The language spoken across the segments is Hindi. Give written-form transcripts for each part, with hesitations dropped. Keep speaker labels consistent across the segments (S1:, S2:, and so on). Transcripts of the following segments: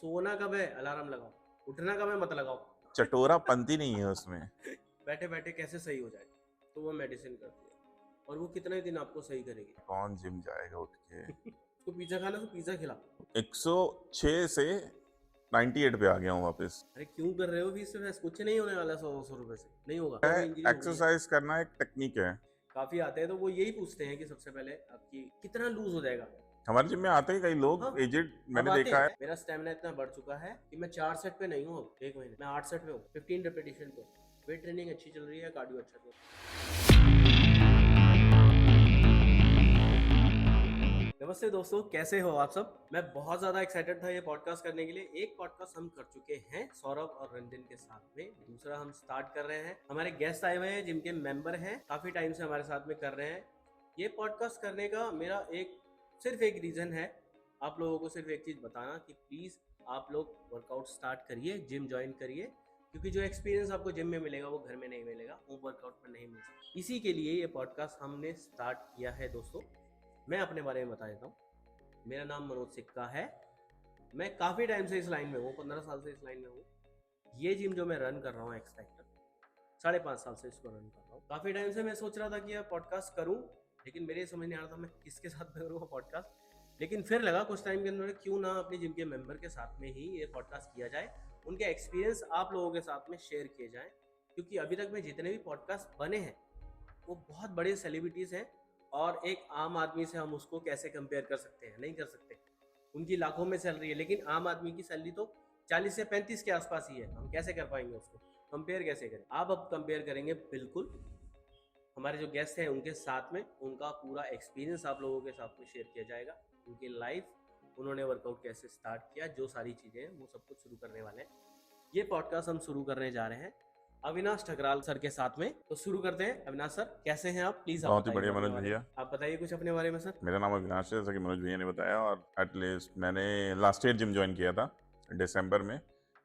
S1: सोना कब है अलार्म लगाओ, उठना कब है मत लगाओ।
S2: चटोरा पंती नहीं है उसमें।
S1: बैठे बैठे कैसे सही हो जाए, तो वो मेडिसिन करती है और वो कितने दिन आपको सही करेगी।
S2: कौन जिम जाएगा उठ के।
S1: उसको पिज्जा खाना तो पिज्जा खिला।
S2: 106 से 98 पे आ गया हूँ वापस।
S1: अरे क्यों कर रहे हो भी इससे कुछ नहीं होने वाला, 100 रुपए से नहीं होगा, इंजरी होगी।
S2: एक्सरसाइज करना एक टेक्निक है।
S1: काफी आते हैं तो वो यही पूछते हैं कि सबसे पहले आपकी कितना लूज हो जाएगा।
S2: हमारे जिम में आते हैं कई लोग
S1: हाँ,
S2: एजेड,
S1: अब
S2: मैंने
S1: आते
S2: देखा
S1: हैं।
S2: है।
S1: मेरा स्टेमिना इतना बढ़ चुका है कि मैं 4 सेट पे नहीं हूँ अब, एक महीने मैं 8 सेट पे हूँ, 15 रेपिटेशन पे। वेट ट्रेनिंग अच्छी चल रही है, कार्डियो अच्छा चल रहा है। नमस्ते दोस्तों, कैसे हो आप सब। मैं बहुत ज्यादा एक्साइटेड था ये पॉडकास्ट करने के लिए। एक पॉडकास्ट हम कर चुके हैं सौरभ और रंजन के साथ में, दूसरा हम स्टार्ट कर रहे हैं। हमारे गेस्ट आए हुए हैं जिनके मेंबर हैं, काफी टाइम से हमारे साथ में कर रहे हैं। ये पॉडकास्ट करने का मेरा सिर्फ एक रीजन है, आप लोगों को सिर्फ एक चीज बताना कि प्लीज आप लोग वर्कआउट स्टार्ट करिए, जिम ज्वाइन करिए, क्योंकि जो एक्सपीरियंस आपको जिम में मिलेगा वो घर में नहीं मिलेगा, वो वर्कआउट में नहीं मिलेगा। इसी के लिए ये पॉडकास्ट हमने स्टार्ट किया है। दोस्तों मैं अपने बारे में बता देता हूँ। मेरा नाम मनोज सिक्का है। मैं काफ़ी टाइम से इस लाइन में हूँ, 15 साल से इस लाइन में हूँ। ये जिम जो मैं रन कर रहा हूँ एक्स फैक्टर, 5.5 साल से इसको रन कर रहा हूँ। काफ़ी टाइम से मैं सोच रहा था कि यार पॉडकास्ट करूँ, लेकिन मेरे समझ नहीं आ रहा था मैं किसके साथ करूँ पॉडकास्ट। लेकिन फिर लगा कुछ टाइम के अंदर क्यों ना अपने जिम के मेंबर के साथ में ही ये पॉडकास्ट किया जाए, उनके एक्सपीरियंस आप लोगों के साथ में शेयर किए जाएँ। क्योंकि अभी तक में जितने भी पॉडकास्ट बने हैं वो बहुत बड़े सेलिब्रिटीज़ हैं, और एक आम आदमी से हम उसको कैसे कंपेयर कर सकते हैं, नहीं कर सकते। उनकी लाखों में सैलरी है, लेकिन आम आदमी की सैलरी तो 40 से 35 के आसपास ही है। हम कैसे कर पाएंगे उसको कंपेयर, कैसे करें। आप अब कंपेयर करेंगे बिल्कुल हमारे जो गेस्ट हैं उनके साथ में, उनका पूरा एक्सपीरियंस आप लोगों के साथ में शेयर किया जाएगा। उनकी लाइफ, उन्होंने वर्कआउट कैसे स्टार्ट किया, जो सारी चीज़ें हैं वो सब कुछ शुरू करने वाले हैं। ये पॉडकास्ट हम शुरू करने जा रहे हैं अविनाश ठकराल सर के साथ में। तो शुरू करते हैं। अविनाश सर कैसे हैं आप, प्लीज आप
S2: बहुत ही
S1: बताइए
S2: बढ़िया
S1: अपने
S2: मनोज
S1: बारे
S2: भैया।
S1: में। आप बताइए कुछ अपने बारे में सर।
S2: मेरा नाम अविनाश है, जैसा कि मनोज भैया ने बताया, और एटलीस्ट मैंने लास्ट ईयर जिम ज्वाइन किया था दिसंबर में,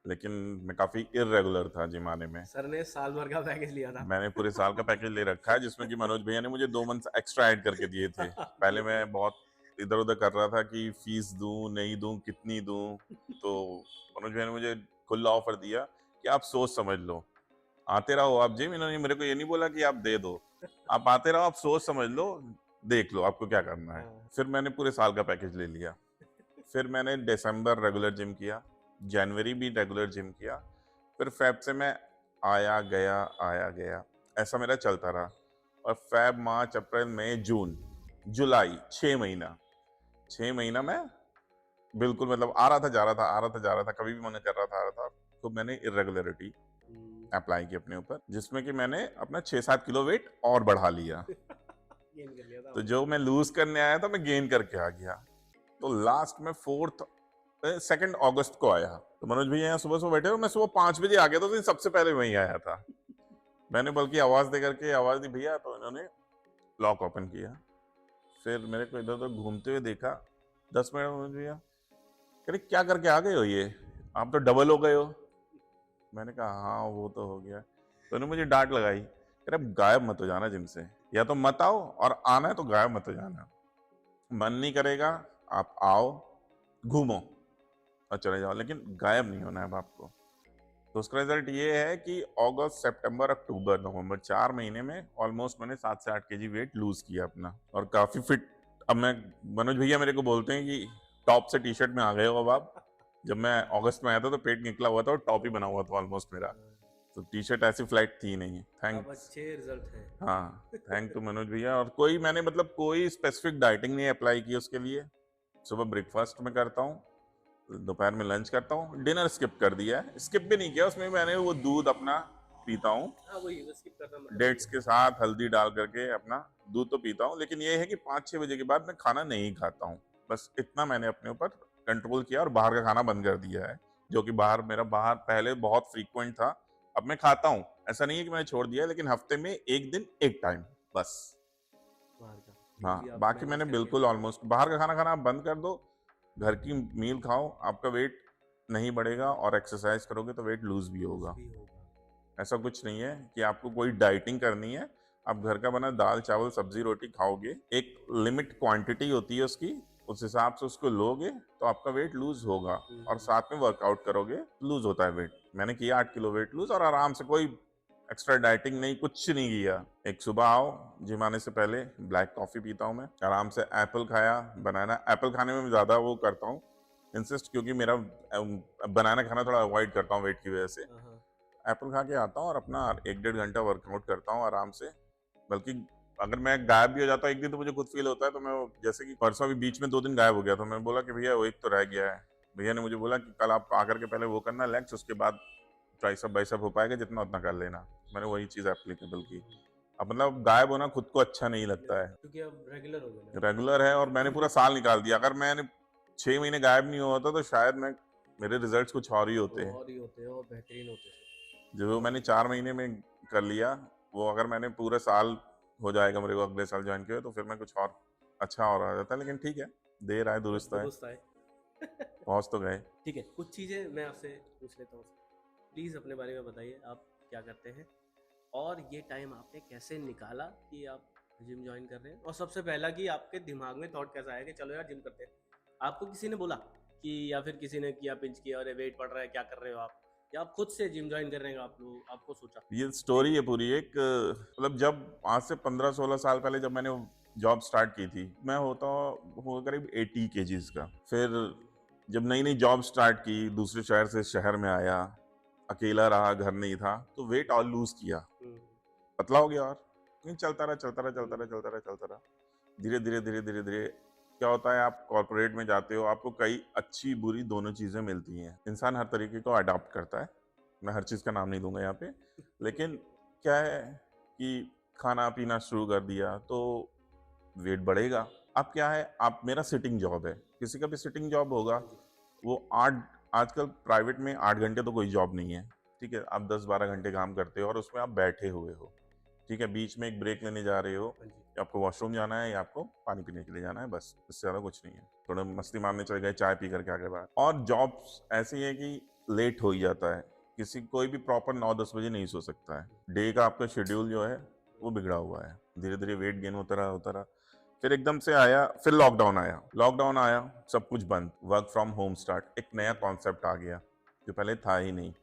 S2: लेकिन मैं काफ़ी इर्रेगुलर था जिम आने में।
S1: सर ने साल भर का पैकेज लिया था।
S2: मैंने पूरे साल का पैकेज ले रखा है, जिसमें कि मनोज भैया ने मुझे 2 मंथ एक्स्ट्रा ऐड करके दिए थे। पहले मैं बहुत इधर उधर कर रहा था कि फीस दूं नहीं दूं, कितनी दूं, तो मनोज भैया ने मुझे खुला ऑफर दिया कि आप सोच समझ लो, आते रहो आप जिम। इन्होंने मेरे को ये नहीं बोला कि आप दे दो, आप आते रहो, आप सोच समझ लो, देख लो आपको क्या करना है। फिर मैंने पूरे साल का पैकेज ले लिया। फिर मैंने दिसंबर रेगुलर जिम किया, जनवरी भी रेगुलर जिम किया, फिर फेब से मैं आया गया, ऐसा मेरा चलता रहा। और फेब, मार्च, अप्रैल, मई, जून, जुलाई, 6 महीना मैं बिल्कुल मतलब आ रहा था जा रहा था, कभी भी मन कर रहा था आ रहा था। तो मैंने इरेगुलरिटी अप्लाई की अपने ऊपर, जिसमें कि मैंने अपना 6-7 किलो वेट और बढ़ा लिया।
S1: गेन कर लिया था।
S2: तो जो मैं लूज करने आया था मैं गेन करके आ गया। तो लास्ट में 2 अगस्त को आया। तो मनोज भैया यहाँ सुबह सुबह बैठे, और मैं सुबह 5 बजे आ गया था, तो सबसे पहले वहीं आया था। मैंने बल्कि आवाज दे करके आवाज दी भैया, तो इन्होंने लॉक ओपन किया। फिर मेरे को इधर उधर घूमते हुए देखा, 10 मिनट। मनोज भैया कह रहे क्या करके आ गए हो, ये आप तो डबल हो गए हो। मैंने कहा हाँ वो तो हो गया। तो उन्होंने मुझे डांट लगाई, कह रहे गायब मत हो जाना जिम से, या तो मत आओ, और आना है तो गायब मत हो जाना। मन नहीं करेगा आप आओ, घूमो और चले जाओ, लेकिन गायब नहीं होना है अब आपको। तो उसका रिजल्ट ये है कि अगस्त, सितंबर, अक्टूबर, नवंबर, 4 महीने में ऑलमोस्ट मैंने 7 से 8 केजी वेट लूज किया अपना, और काफी फिट। अब मैं, मनोज भैया मेरे को बोलते हैं कि टॉप से टी शर्ट में आ गए हो अब आप। जब मैं अगस्त में आया था तो पेट निकला हुआ था और टॉप ही बना हुआ था ऑलमोस्ट मेरा, तो टी शर्ट ऐसी फ्लाइट थी नहीं।
S1: अब अच्छे रिजल्ट हैं।
S2: हाँ, थैंक टू मनोज भैया। और कोई मैंने मतलब कोई स्पेसिफिक डाइटिंग नहीं अप्लाई की उसके लिए। सुबह ब्रेकफास्ट में करता हूँ, दोपहर में लंच करता हूँ, डिनर स्किप कर दिया है। स्किप भी नहीं किया, उसमें मैंने वो दूध अपना पीता हूँ,
S1: हाँ वही स्किप करना मतलब
S2: डेट्स के साथ हल्दी डाल करके अपना दूध तो पीता हूँ, लेकिन ये है कि 5-6 बजे के बाद मैं खाना नहीं खाता हूँ। बस इतना मैंने अपने ऊपर कंट्रोल किया, और बाहर का खाना बंद कर दिया है, जो कि बाहर पहले बहुत फ्रीक्वेंट था, अब मैं खाता हूँ। ऐसा नहीं है कि मैंने छोड़ दिया है, लेकिन हफ्ते में 1 दिन 1 टाइम बस।
S1: बाहर का।
S2: हाँ, बाकी मैंने बिल्कुल ऑलमोस्ट बाहर का खाना खाना आप बंद कर दो, घर की मील खाओ, आपका वेट नहीं बढ़ेगा, और एक्सरसाइज करोगे तो वेट लूज भी होगा। ऐसा कुछ नहीं है कि आपको कोई डाइटिंग करनी है। आप घर का बना दाल चावल सब्जी रोटी खाओगे, एक लिमिट क्वांटिटी होती है उसकी, उस हिसाब से उसको लोगे तो आपका वेट लूज होगा, और साथ में वर्कआउट करोगे लूज होता है वेट। मैंने किया 8 किलो वेट लूज, और आराम से, कोई एक्स्ट्रा डाइटिंग नहीं, कुछ नहीं किया। एक सुबह आओ, जिम आने से पहले ब्लैक कॉफी पीता हूँ मैं, आराम से एप्पल खाया, बनाना। एप्पल खाने में मैं ज़्यादा वो करता हूँ इंसिस्ट, क्योंकि मेरा बनाना खाना थोड़ा अवॉइड करता हूँ वेट की वजह से। एप्पल खा के आता हूँ और अपना 1-1.5 घंटा वर्कआउट करता हूँ आराम से। बल्कि अगर मैं गायब भी हो जाता हूँ एक दिन तो मुझे खुद फील होता है, तो मैं जैसे कि परसों भी बीच में 2 दिन गायब हो गया, तो मैं बोला कि भैया वो एक तो रह गया है। भैया ने मुझे बोला कि कल आप आकर के पहले वो करना लेग्स, उसके बाद ट्राइसेप बाइसेप हो पाएगा जितना उतना कर लेना। मैंने वही चीज़ एप्लीकेबल की। अब मतलब गायब होना खुद को अच्छा नहीं लगता है,
S1: क्योंकि अब रेगुलर हो गया ना।
S2: रेगुलर है, और मैंने पूरा साल निकाल दिया। अगर मैंने 6 महीने गायब नहीं हुआ होता तो शायद मेरे रिजल्ट्स कुछ और ही होते हैं।
S1: और ही होते हैं और बेहतरीन होते हैं।
S2: जो मैंने 4 महीने में कर लिया, वो अगर मैंने पूरे साल हो जाएगा मेरे को अगले साल ज्वाइन किया, तो फिर मैं कुछ और अच्छा और आ जाता है। लेकिन ठीक है, देर आए दुरुस्त आए,
S1: दुरुस्त आए।
S2: पहुंच तो गए।
S1: ठीक है, कुछ चीज़ें मैं आपसे पूछ लेता हूँ। प्लीज़ अपने बारे में बताइए, आप क्या करते हैं और ये टाइम आपने कैसे निकाला कि आप जिम ज्वाइन कर रहे हैं, और सबसे पहला कि आपके दिमाग में थॉट कैसा आया कि चलो यार जिम करते हैं। आपको किसी ने बोला कि, या फिर किसी ने किया पिंच किया, अरे वेट बढ़ रहा है क्या कर रहे हो आप, या आप खुद से जिम ज्वाइन कर रहे हैं, आप लोग आपको सोचा?
S2: ये स्टोरी है पूरी एक, मतलब जब आज से 15-16 साल पहले जब मैंने जॉब स्टार्ट की थी, मैं हुआ करीब 80 केजीज का। फिर जब नई नई जॉब स्टार्ट की, दूसरे शहर से शहर में आया, अकेला रहा, घर नहीं था, तो वेट और लूज किया, पतला हो गया। और नहीं, चलता रहा चलता रहा चलता रहा चलता रहा चलता रहा। धीरे धीरे धीरे धीरे धीरे क्या होता है, आप कॉर्पोरेट में जाते हो, आपको कई अच्छी बुरी दोनों चीज़ें मिलती हैं। इंसान हर तरीके को अडॉप्ट करता है, मैं हर चीज़ का नाम नहीं दूंगा यहाँ पे, लेकिन क्या है कि खाना पीना शुरू कर दिया तो वेट बढ़ेगा। अब क्या है, आप, मेरा सिटिंग जॉब है, किसी का भी सिटिंग जॉब होगा, वो 8, आजकल प्राइवेट में 8 घंटे तो कोई जॉब नहीं है, ठीक है, आप 10-12 घंटे काम करते हो और उसमें आप बैठे हुए हो, ठीक है, बीच में एक ब्रेक लेने जा रहे हो, या आपको वॉशरूम जाना है या आपको पानी पीने के लिए जाना है, बस, इससे ज़्यादा कुछ नहीं है। थोड़ा मस्ती मारने चले गए, चाय पी करके आगे बाहर। और जॉब्स ऐसी है कि लेट हो ही जाता है, कोई भी प्रॉपर 9-10 बजे नहीं सो सकता है। डे का आपका शेड्यूल जो है वो बिगड़ा हुआ है। धीरे धीरे वेट गेन होता रहा। फिर एकदम से आया, फिर लॉकडाउन आया, सब कुछ बंद, वर्क फ्रॉम होम स्टार्ट, एक नया कॉन्सेप्ट आ गया जो पहले था ही नहीं।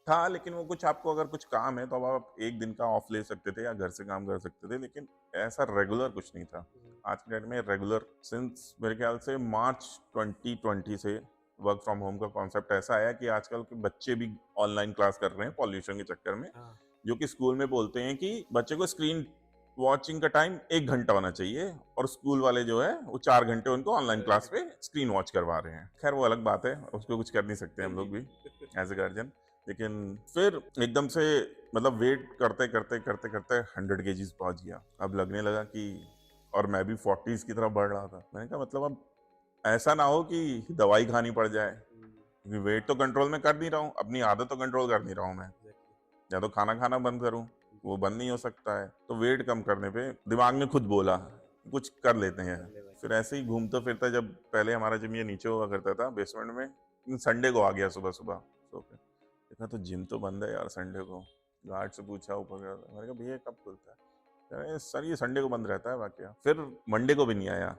S2: था, लेकिन वो कुछ, आपको अगर कुछ काम है तो अब आप एक दिन का ऑफ ले सकते थे या घर से काम कर सकते थे, लेकिन ऐसा रेगुलर कुछ नहीं था। आज के डेट में रेगुलर, सिंस मेरे ख्याल से मार्च 2020 से वर्क फ्रॉम होम का कॉन्सेप्ट ऐसा आया कि आजकल के बच्चे भी ऑनलाइन क्लास कर रहे हैं पॉल्यूशन के चक्कर में। जो कि स्कूल में बोलते हैं कि बच्चे को स्क्रीन वॉचिंग का टाइम 1 घंटा होना चाहिए, और स्कूल वाले जो है वो 4 घंटे उनको ऑनलाइन क्लास पे स्क्रीन वॉच करवा रहे हैं। खैर वो अलग बात है, उसको कुछ कर नहीं सकते हम लोग भी एज ए गार्जियन। लेकिन फिर एकदम से, मतलब वेट करते करते करते करते 100 केजीज पहुंच गया। अब लगने लगा कि, और मैं भी 40s की तरफ बढ़ रहा था। मैंने कहा मतलब अब ऐसा ना हो कि दवाई खानी पड़ जाए, क्योंकि वेट तो कंट्रोल में कर नहीं रहा हूँ, अपनी आदत तो कंट्रोल कर नहीं रहा हूँ मैं। या तो खाना खाना बंद करूँ, वो बंद नहीं हो सकता है, तो वेट कम करने पे दिमाग ने खुद बोला कुछ कर लेते हैं। फिर ऐसे ही घूमता फिरता, जब पहले हमारा जिम ये नीचे हुआ करता था बेसमेंट में, संडे को आ गया सुबह सुबह सो के, देखा तो जिम तो बंद है यार संडे को। गार्ड से पूछा ऊपर, मैंने कहा भैया कब खुलता है, कह रहे हैं सर ये संडे को बंद रहता है बाकी। फिर मंडे को भी नहीं आया,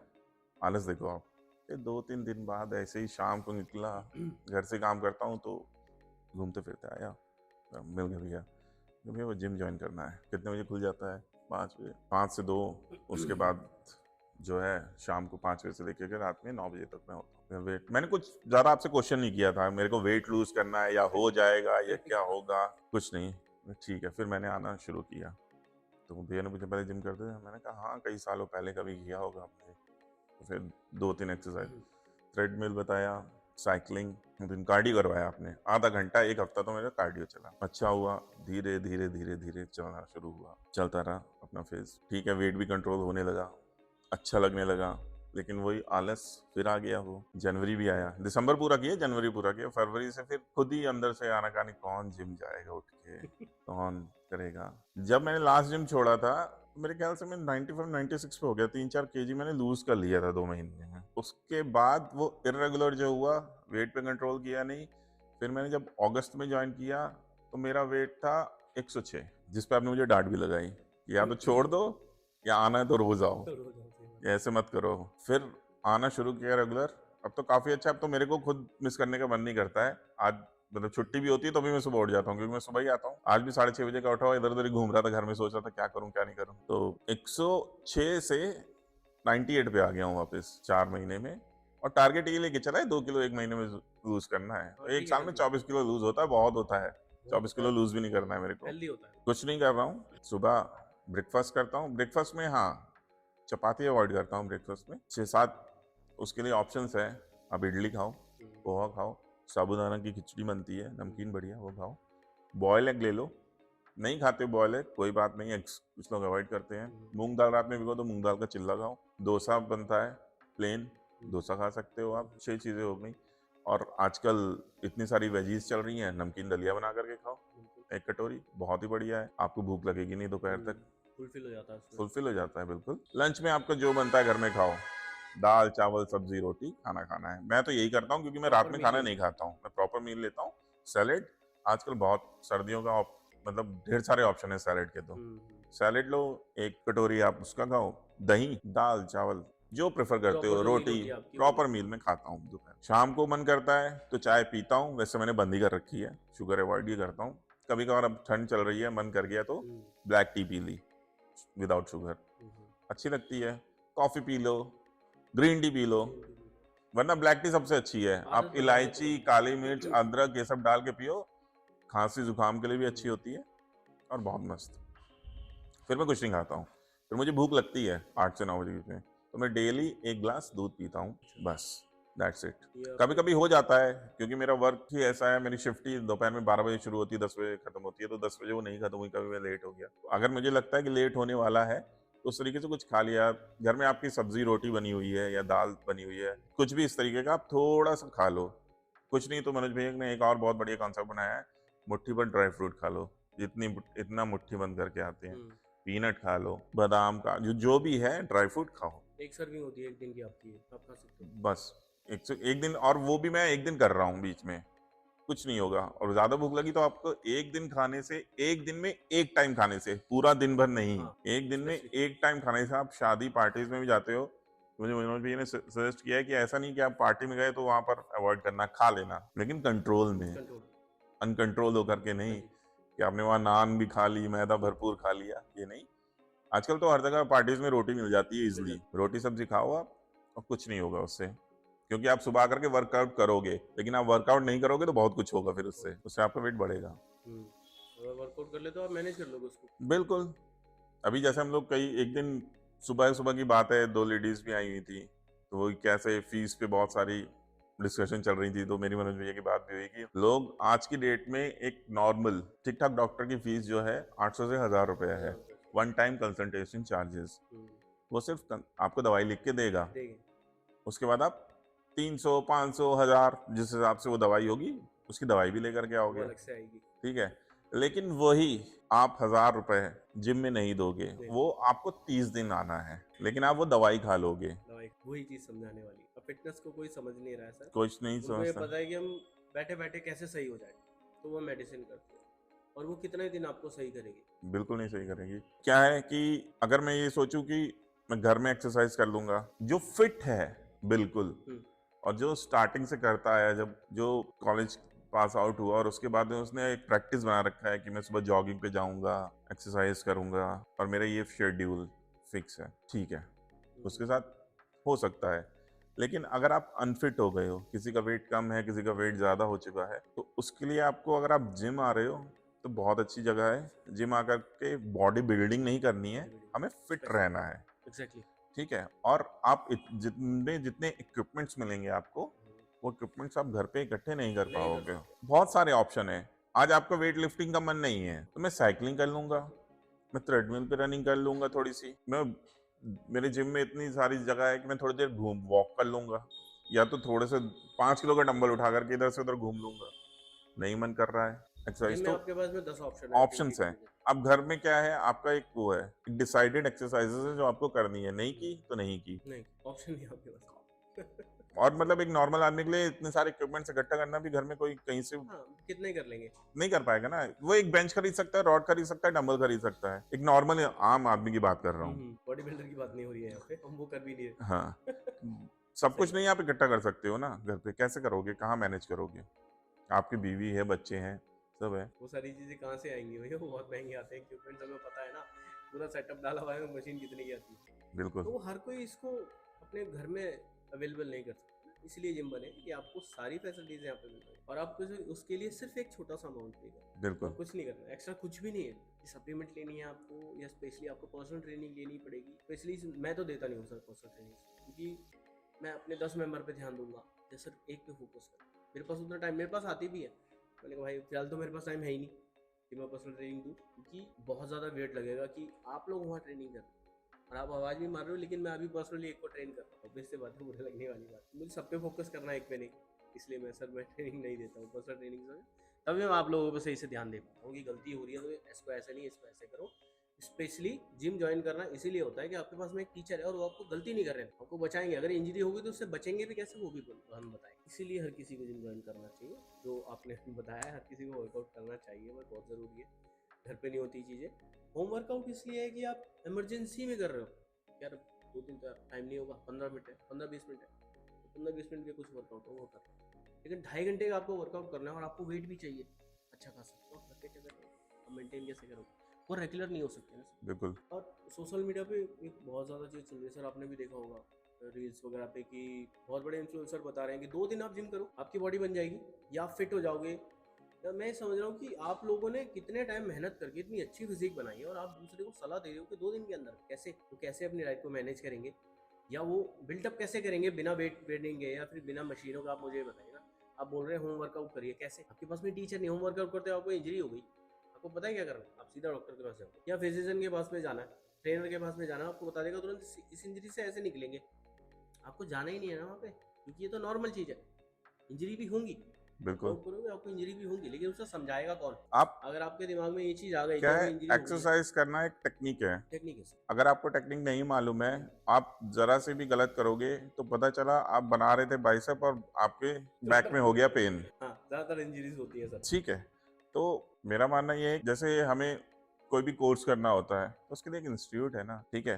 S2: आलस देखो आप। फिर 2-3 दिन बाद ऐसे ही शाम को निकला, घर से काम करता हूँ तो घूमते फिरते आया, मिल गया भैया, भैया वो जिम ज्वाइन करना है। कितने बजे खुल जाता है? 5 बजे, 5 से 2, उसके बाद जो है शाम को 5 बजे से लेकर के रात में 9 बजे तक मैं होता हूँ। वेट, मैंने कुछ ज़्यादा आपसे क्वेश्चन नहीं किया था, मेरे को वेट लूज करना है या हो जाएगा या क्या होगा, कुछ नहीं, ठीक है। फिर मैंने आना शुरू किया, तो भैया ने पूछा पहले जिम करते थे? मैंने कहा हाँ कई सालों पहले कभी किया होगा आपने। तो फिर 2-3 एक्सरसाइज, थ्रेडमिल बताया, साइकिलिंग, दिन कार्डियो करवाया आपने, आधा घंटा 1 हफ्ता तो मेरा कार्डियो चला। अच्छा हुआ, धीरे धीरे धीरे धीरे चलना शुरू हुआ, चलता रहा अपना फेज, ठीक है, वेट भी कंट्रोल होने लगा, अच्छा लगने लगा। लेकिन वही आलस फिर आ गया। वो जनवरी भी आया, दिसंबर पूरा किया, जनवरी पूरा किया, फरवरी से फिर खुद ही अंदर से आना कहानी, कौन जिम जाएगा उठ के, कौन करेगा। जब मैंने लास्ट जिम छोड़ा था, मेरे ख्याल से मैं 95-96 पे हो गया, 3-4 केजी मैंने लूज कर लिया था 2 महीने में। उसके बाद वो इर्रेगुलर जो हुआ, वेट पे कंट्रोल किया नहीं। फिर मैंने जब अगस्त में ज्वाइन किया तो मेरा वेट था 106, जिस पे आपने मुझे डांट भी लगाई, या तो छोड़ दो या आना है तो रोज आओ, ऐसे मत करो। फिर आना शुरू किया रेगुलर। अब तो काफी अच्छा, अब तो मेरे को खुद मिस करने का मन नहीं करता है। आज मतलब छुट्टी भी होती है तो भी मैं सुबह उठ जाता हूँ, क्योंकि मैं सुबह ही आता हूँ। आज भी 6:30 बजे का उठा हुआ, इधर उधर ही घूम रहा था घर में, सोच रहा था क्या करूँ क्या नहीं करूँ। तो 106 से 98 पे आ गया हूँ वापस 4 महीने में। और टारगेट ये लेके चला है 2 किलो 1 महीने में लूज करना है। तो एक
S1: ठीक है,
S2: साल में
S1: कर लो।
S2: 24 किलो लूज होता है, बहुत होता है। 24 किलो लूज भी नहीं करना है मेरे को।
S1: हेल्दी होता है।
S2: कुछ नहीं कर रहा हूँ। सुबह ब्रेकफास्ट करता हूँ। ब्रेकफास्ट में हाँ, चपाती अवॉइड करता हूँ ब्रेकफास्ट में। 6-7 उसके लिए ऑप्शंस है। अब इडली खाओ, पोहा खाओ, साबूदाना की खिचड़ी बनती है नमकीन बढ़िया, वो खाओ। बॉयल एग ले लो, नहीं खाते बॉयल एग कोई बात नहीं, एग्स कुछ लोग अवॉइड करते हैं। मूंग दाल रात में भिगो तो मूंग दाल का चिल्ला खाओ। डोसा बनता है प्लेन, डोसा खा सकते हो आप। 6 चीज़ें हो गई। और आजकल इतनी सारी वेजीज चल रही हैं, नमकीन दलिया बना करके खाओ 1 कटोरी, बहुत ही बढ़िया है। आपको भूख लगेगी नहीं दोपहर तक,
S1: फुलफिल हो जाता है उसमें।
S2: फुलफिल हो जाता है बिल्कुल। लंच में आपका जो बनता है घर में खाओ, दाल चावल सब्जी रोटी खाना खाना है। मैं तो यही करता हूँ, क्योंकि मैं रात
S1: Proper
S2: में
S1: meal
S2: खाना
S1: लेते
S2: नहीं खाता हूँ। मैं प्रॉपर मील लेता हूँ। सैलेड, आजकल बहुत सर्दियों का मतलब ढेर सारे ऑप्शन है सैलेड के। तो सैलेड लो 1 कटोरी, आप उसका खाओ। दही, दाल चावल जो प्रेफर करते हो,
S1: प्रॉपर जो मील
S2: रोटी,
S1: होती है आपकी वो
S2: प्रॉपर
S1: लो।
S2: मील में खाता हूँ दोपहर। शाम को मन करता है तो चाय पीता हूँ, वैसे मैंने बंद ही कर रखी है, शुगर अवॉइड ही करता हूँ। कभी कभार अब ठंड चल रही है, मन कर गया तो ब्लैक टी पी ली विदाउट शुगर, अच्छी लगती है। Coffee P low, green tea P low, वरना ब्लैक टी सबसे अच्छी है।
S1: आदत
S2: आप
S1: बना लो
S2: इलायची,
S1: थोड़ी।
S2: काली मिर्च, अदरक ये सब डाल के पियो, खांसी जुकाम के लिए भी अच्छी होती है और बहुत मस्त। फिर मैं कुछ नहीं खाता हूँ। फिर मुझे भूख लगती है 8 से 9 बजे के बीच में, तो मैं डेली 1 ग्लास दूध पीता हूँ, बस, दैट्स इट।
S1: ये
S2: कभी
S1: आपको
S2: कभी हो जाता है, क्योंकि मेरा वर्क ही ऐसा है, मेरी शिफ्ट ही दोपहर में 12 बजे शुरू होती है, 10 बजे खत्म होती है, तो 10 बजे वो नहीं खत्म हुई, कभी मैं लेट हो गया। तो अगर मुझे लगता है कि लेट होने वाला है, तो उस तरीके से कुछ खा लिया। घर में आपकी सब्जी रोटी बनी हुई है या दाल बनी हुई है, कुछ भी इस तरीके का, आप थोड़ा सा खा लो। कुछ नहीं तो मनोज भैया ने एक और बहुत बढ़िया कॉन्सेप्ट बनाया है, मुट्ठी भर ड्राई फ्रूट खा लो, इतना मुट्ठी बंद करके आते हैं। पीनट खा लो, बादाम का जो भी है ड्राई फ्रूट खाओ,
S1: एक सर्विंग होती है 1 दिन की आपकी, आप खा सकते हो।
S2: बस। एक दिन, और वो भी मैं 1 दिन कर रहा हूँ बीच में, कुछ नहीं होगा। और ज्यादा भूख लगी तो आपको 1 दिन खाने से, 1 दिन में 1 टाइम खाने से, पूरा दिन भर नहीं,
S1: हाँ,
S2: 1 दिन में
S1: स्पेसिफिक।
S2: 1 टाइम खाने से, आप शादी पार्टीज में भी जाते हो, तो मुझे मनोज भैया ने सजेस्ट किया है कि ऐसा नहीं कि आप पार्टी में गए तो वहां पर अवॉइड करना, खा लेना, लेकिन कंट्रोल में,
S1: कंट्रोल।
S2: अनकंट्रोल होकर के
S1: हाँ
S2: नहीं
S1: जी।
S2: कि आपने वहां नान भी खा ली, मैदा भरपूर खा लिया, ये नहीं। आजकल तो हर जगह पार्टीज में रोटी मिल जाती है इजिली, रोटी सब्जी खाओ आप, और कुछ नहीं होगा उससे। क्योंकि आप सुबह आकर के वर्कआउट करोगे, लेकिन आप वर्कआउट नहीं करोगे तो बहुत कुछ होगा, फिर उससे आपका वेट बढ़ेगा।
S1: अगर वर्कआउट कर ले तो आप मैनेज कर लोगे उसको।
S2: बिल्कुल। अभी जैसे हम लोग कई एक दिन सुबह सुबह की बात है, 2 लेडीज भी आई हुई थी, तो वो कैसे फीस पे बहुत सारी डिस्कशन चल रही थी, तो मेरी मनोज भैया की बात भी हुई कि लोग आज की डेट में एक नॉर्मल ठीक ठाक डॉक्टर की फीस जो है 800 से 1000 रुपया है, 1 टाइम कंसल्टेशन चार्जेस। वो सिर्फ आपको दवाई लिख के देगा, उसके बाद आप 300, 500, 1000 जिस हिसाब से वो दवाई होगी, उसकी दवाई भी लेकर के आओगे,
S1: अलग से आएगी।
S2: ठीक है। लेकिन वही आप 1000 रुपए जिम में नहीं दोगे, वो आपको 30 दिन आना है, लेकिन आप वो दवाई खा लोगे।
S1: दवाई वही चीज समझाने वाली। अब फिटनेस को कोई समझ नहीं रहा है सर,
S2: कुछ नहीं
S1: उनको ये
S2: समझता।
S1: पता है कि हम बैठे बैठे कैसे सही हो जाए, तो वो मेडिसिन करते हैं, और वो कितने दिन आपको सही करेगी।
S2: बिल्कुल नहीं सही करेगी। क्या है कि अगर मैं ये सोचूं कि मैं घर में एक्सरसाइज कर लूंगा, जो फिट है बिल्कुल, और जो स्टार्टिंग से करता है, जब जो कॉलेज पास आउट हुआ और उसके बाद में उसने एक प्रैक्टिस बना रखा है कि मैं सुबह जॉगिंग पे जाऊंगा, एक्सरसाइज करूंगा, और मेरा ये शेड्यूल फिक्स है, ठीक है, उसके साथ हो सकता है। लेकिन अगर आप अनफिट हो गए हो, किसी का वेट कम है, किसी का वेट ज्यादा हो चुका है, तो उसके लिए आपको, अगर आप जिम आ रहे हो तो बहुत अच्छी जगह है। जिम आकर के बॉडी बिल्डिंग नहीं करनी है, हमें फिट रहना है।
S1: एग्जैक्टली।
S2: ठीक है। और आप जितने जितने इक्विपमेंट्स मिलेंगे आपको, वो इक्विपमेंट्स आप घर पे इकट्ठे नहीं कर पाओगे। बहुत सारे ऑप्शन है। आज आपका वेट लिफ्टिंग का मन नहीं है तो मैं साइकिलिंग कर लूंगा, मैं थ्रेडमिल पे रनिंग कर लूंगा थोड़ी सी, मैं मेरे जिम में इतनी सारी जगह है कि मैं थोड़ी देर घूम वॉक कर लूंगा, या तो थोड़े से 5 किलो का डंबल उठा करके इधर से उधर घूम लूंगा। नहीं मन कर रहा है एक्सरसाइज, तो
S1: आपके पास में 10 ऑप्शन है
S2: ऑप्शंस हैं। अब घर में क्या है, आपका एक वो है, डिसाइडेड एक्सरसाइजेस है जो आपको करनी है, नहीं की तो नहीं की,
S1: नहीं, ऑप्शन नहीं आपके पास।
S2: और मतलब एक नॉर्मल आदमी के लिए इतने सारे इक्विपमेंट्स इकट्ठा करना भी घर में कोई कहीं से
S1: कितने ही कर लेंगे,
S2: नहीं कर पाएगा ना। वो एक बेंच खरीद सकता है, रॉड खरीद सकता है, डंबल खरीद सकता है, एक नॉर्मल आम आदमी की बात कर रहा हूँ।
S1: बॉडी बिल्डर की बात नहीं हो रही है यहाँ पे, हम वो कर भी नहीं रहे।
S2: हाँ, सब कुछ नहीं आप इकट्ठा कर सकते हो ना घर पे, कैसे करोगे, कहाँ मैनेज करोगे? आपकी बीवी है, बच्चे हैं, सब है।
S1: वो सारी चीजें कहाँ से आएंगी भैया, वो बहुत महंगे आते हैं इक्विपमेंट, हमें पता है ना, पूरा सेटअप डाला हुआ है, मशीन कितने की आती है।
S2: बिल्कुल।
S1: तो वो हर कोई इसको अपने घर में अवेलेबल नहीं कर सकता, इसलिए जिम बने कि आपको सारी फैसिलिटीज यहाँ पे मिल रही है और आपको उसके लिए सिर्फ एक छोटा सा अमाउंट पे करना है
S2: बिल्कुल।
S1: और कुछ नहीं करना, एक्स्ट्रा कुछ भी नहीं है। सप्लीमेंट लेनी है आपको या स्पेशली आपको पर्सनल ट्रेनिंग लेनी पड़ेगी। स्पेशली मैं तो देता नहीं हूँ सर पर्सनल ट्रेनिंग, क्योंकि मैं अपने 10 मेंबर पे ध्यान दूंगा या सिर्फ एक पे फोकस कर, मेरे पास उतना टाइम, मेरे पास आती भी है, मैंने कहा भाई फिलहाल तो मेरे पास टाइम है ही नहीं कि मैं पर्सनल ट्रेनिंग दूँ, क्योंकि बहुत ज़्यादा वेट लगेगा कि आप लोग वहाँ ट्रेनिंग कर और आप आवाज़ भी मार रहे हो, लेकिन मैं अभी पर्सनली एक को ट्रेन कर रहा हूँ, ऑब्वियस से बात है, बुरे लगने वाली बात, मुझे सब पे फोकस करना है एक पे नहीं, इसलिए मैं सर मैं ट्रेनिंग नहीं देता हूँ पर्सनल ट्रेनिंग से, तभी मैं आप लोगों पर सही से ध्यान दे पाता हूँ कि गलती हो रही है तो इसको ऐसे नहीं, इसको ऐसे करो। स्पेशली जिम ज्वाइन करना इसीलिए होता है कि आपके पास में एक टीचर है और वो आपको गलती नहीं कर रहे हैं, आपको बचाएंगे, अगर इंजरी होगी तो उससे बचेंगे भी कैसे वो भी हम बताएं। इसीलिए हर किसी को जिम ज्वाइन करना चाहिए, जो आपने बताया है, हर किसी को वर्कआउट करना चाहिए, वो बहुत ज़रूरी है, घर पे नहीं होती चीज़ें। होम वर्कआउट इसलिए है कि आप इमरजेंसी में कर रहे हो, यार 2 दिन तो टाइम नहीं होगा, 15 मिनट है, 15-20 मिनट है, तो 15-20 मिनट के कुछ वर्कआउट हो वो कर रहे हो, लेकिन 2.5 घंटे का आपको वर्कआउट करना है और आपको वेट भी चाहिए अच्छा खासा, तो आप करके क्या करोगे, आप मेंटेन कैसे करोगे, वो रेगुलर नहीं हो सकते ना सर।
S2: बिल्कुल।
S1: और सोशल मीडिया पे एक बहुत ज़्यादा चीज़ चल रही है सर, आपने भी देखा होगा रील्स वगैरह पे कि बहुत बड़े इन्फ्लुएंसर बता रहे हैं कि 2 दिन आप जिम करो आपकी बॉडी बन जाएगी या आप फिट हो जाओगे। तो मैं समझ रहा हूँ कि आप लोगों ने कितने टाइम मेहनत करके इतनी अच्छी फिजिक बनाई है और आप दूसरे को सलाह दे रहे हो कि 2 दिन के अंदर कैसे, वो कैसे अपनी डाइट को मैनेज करेंगे या वो बिल्टअप कैसे करेंगे बिना वेट ट्रेनिंग के या फिर बिना मशीनों का, आप मुझे बताइए ना। आप बोल रहे हैं होम वर्कआउट करिए, कैसे, आपके पास में टीचर नहीं, होम वर्कआउट करते हो आपको इंजरी हो गई, आपको पता है क्या करना है, आप सीधा डॉक्टर के पास जाओ या फिजिशियन के पास में जाना है, ट्रेनर के पास में जाना है, आपको बता देगा तुरंत इस इंजरी से ऐसे निकलेंगे, आपको जाना ही नहीं है ना वहाँ पे, क्योंकि ये तो नॉर्मल चीज़ है, इंजरी भी होंगी,
S2: बिल्कुल।
S1: वर्कआउट करोगे आपको इंजरी भी होंगी, लेकिन उसे समझाएगा कौन?
S2: आप
S1: अगर आपके दिमाग में ये चीज़ आ गई
S2: क्या
S1: कि
S2: है,
S1: हमें इंजरी हो गई है,
S2: एक्सरसाइज करना एक टेक्निक है।
S1: टेक्निक है सर।
S2: अगर आपको टेक्निक नहीं मालूम है, आप जरा से भी गलत करोगे तो पता चला आप बना रहे थे बाइसेप और आपके बैक में हो गया पेन।
S1: हाँ, ज़्यादातर इंजरीज होती है सर।
S2: ठीक है, तो मेरा मानना ये है जैसे हमें कोई भी कोर्स करना होता है तो उसके लिए एक इंस्टीट्यूट है ना, ठीक है,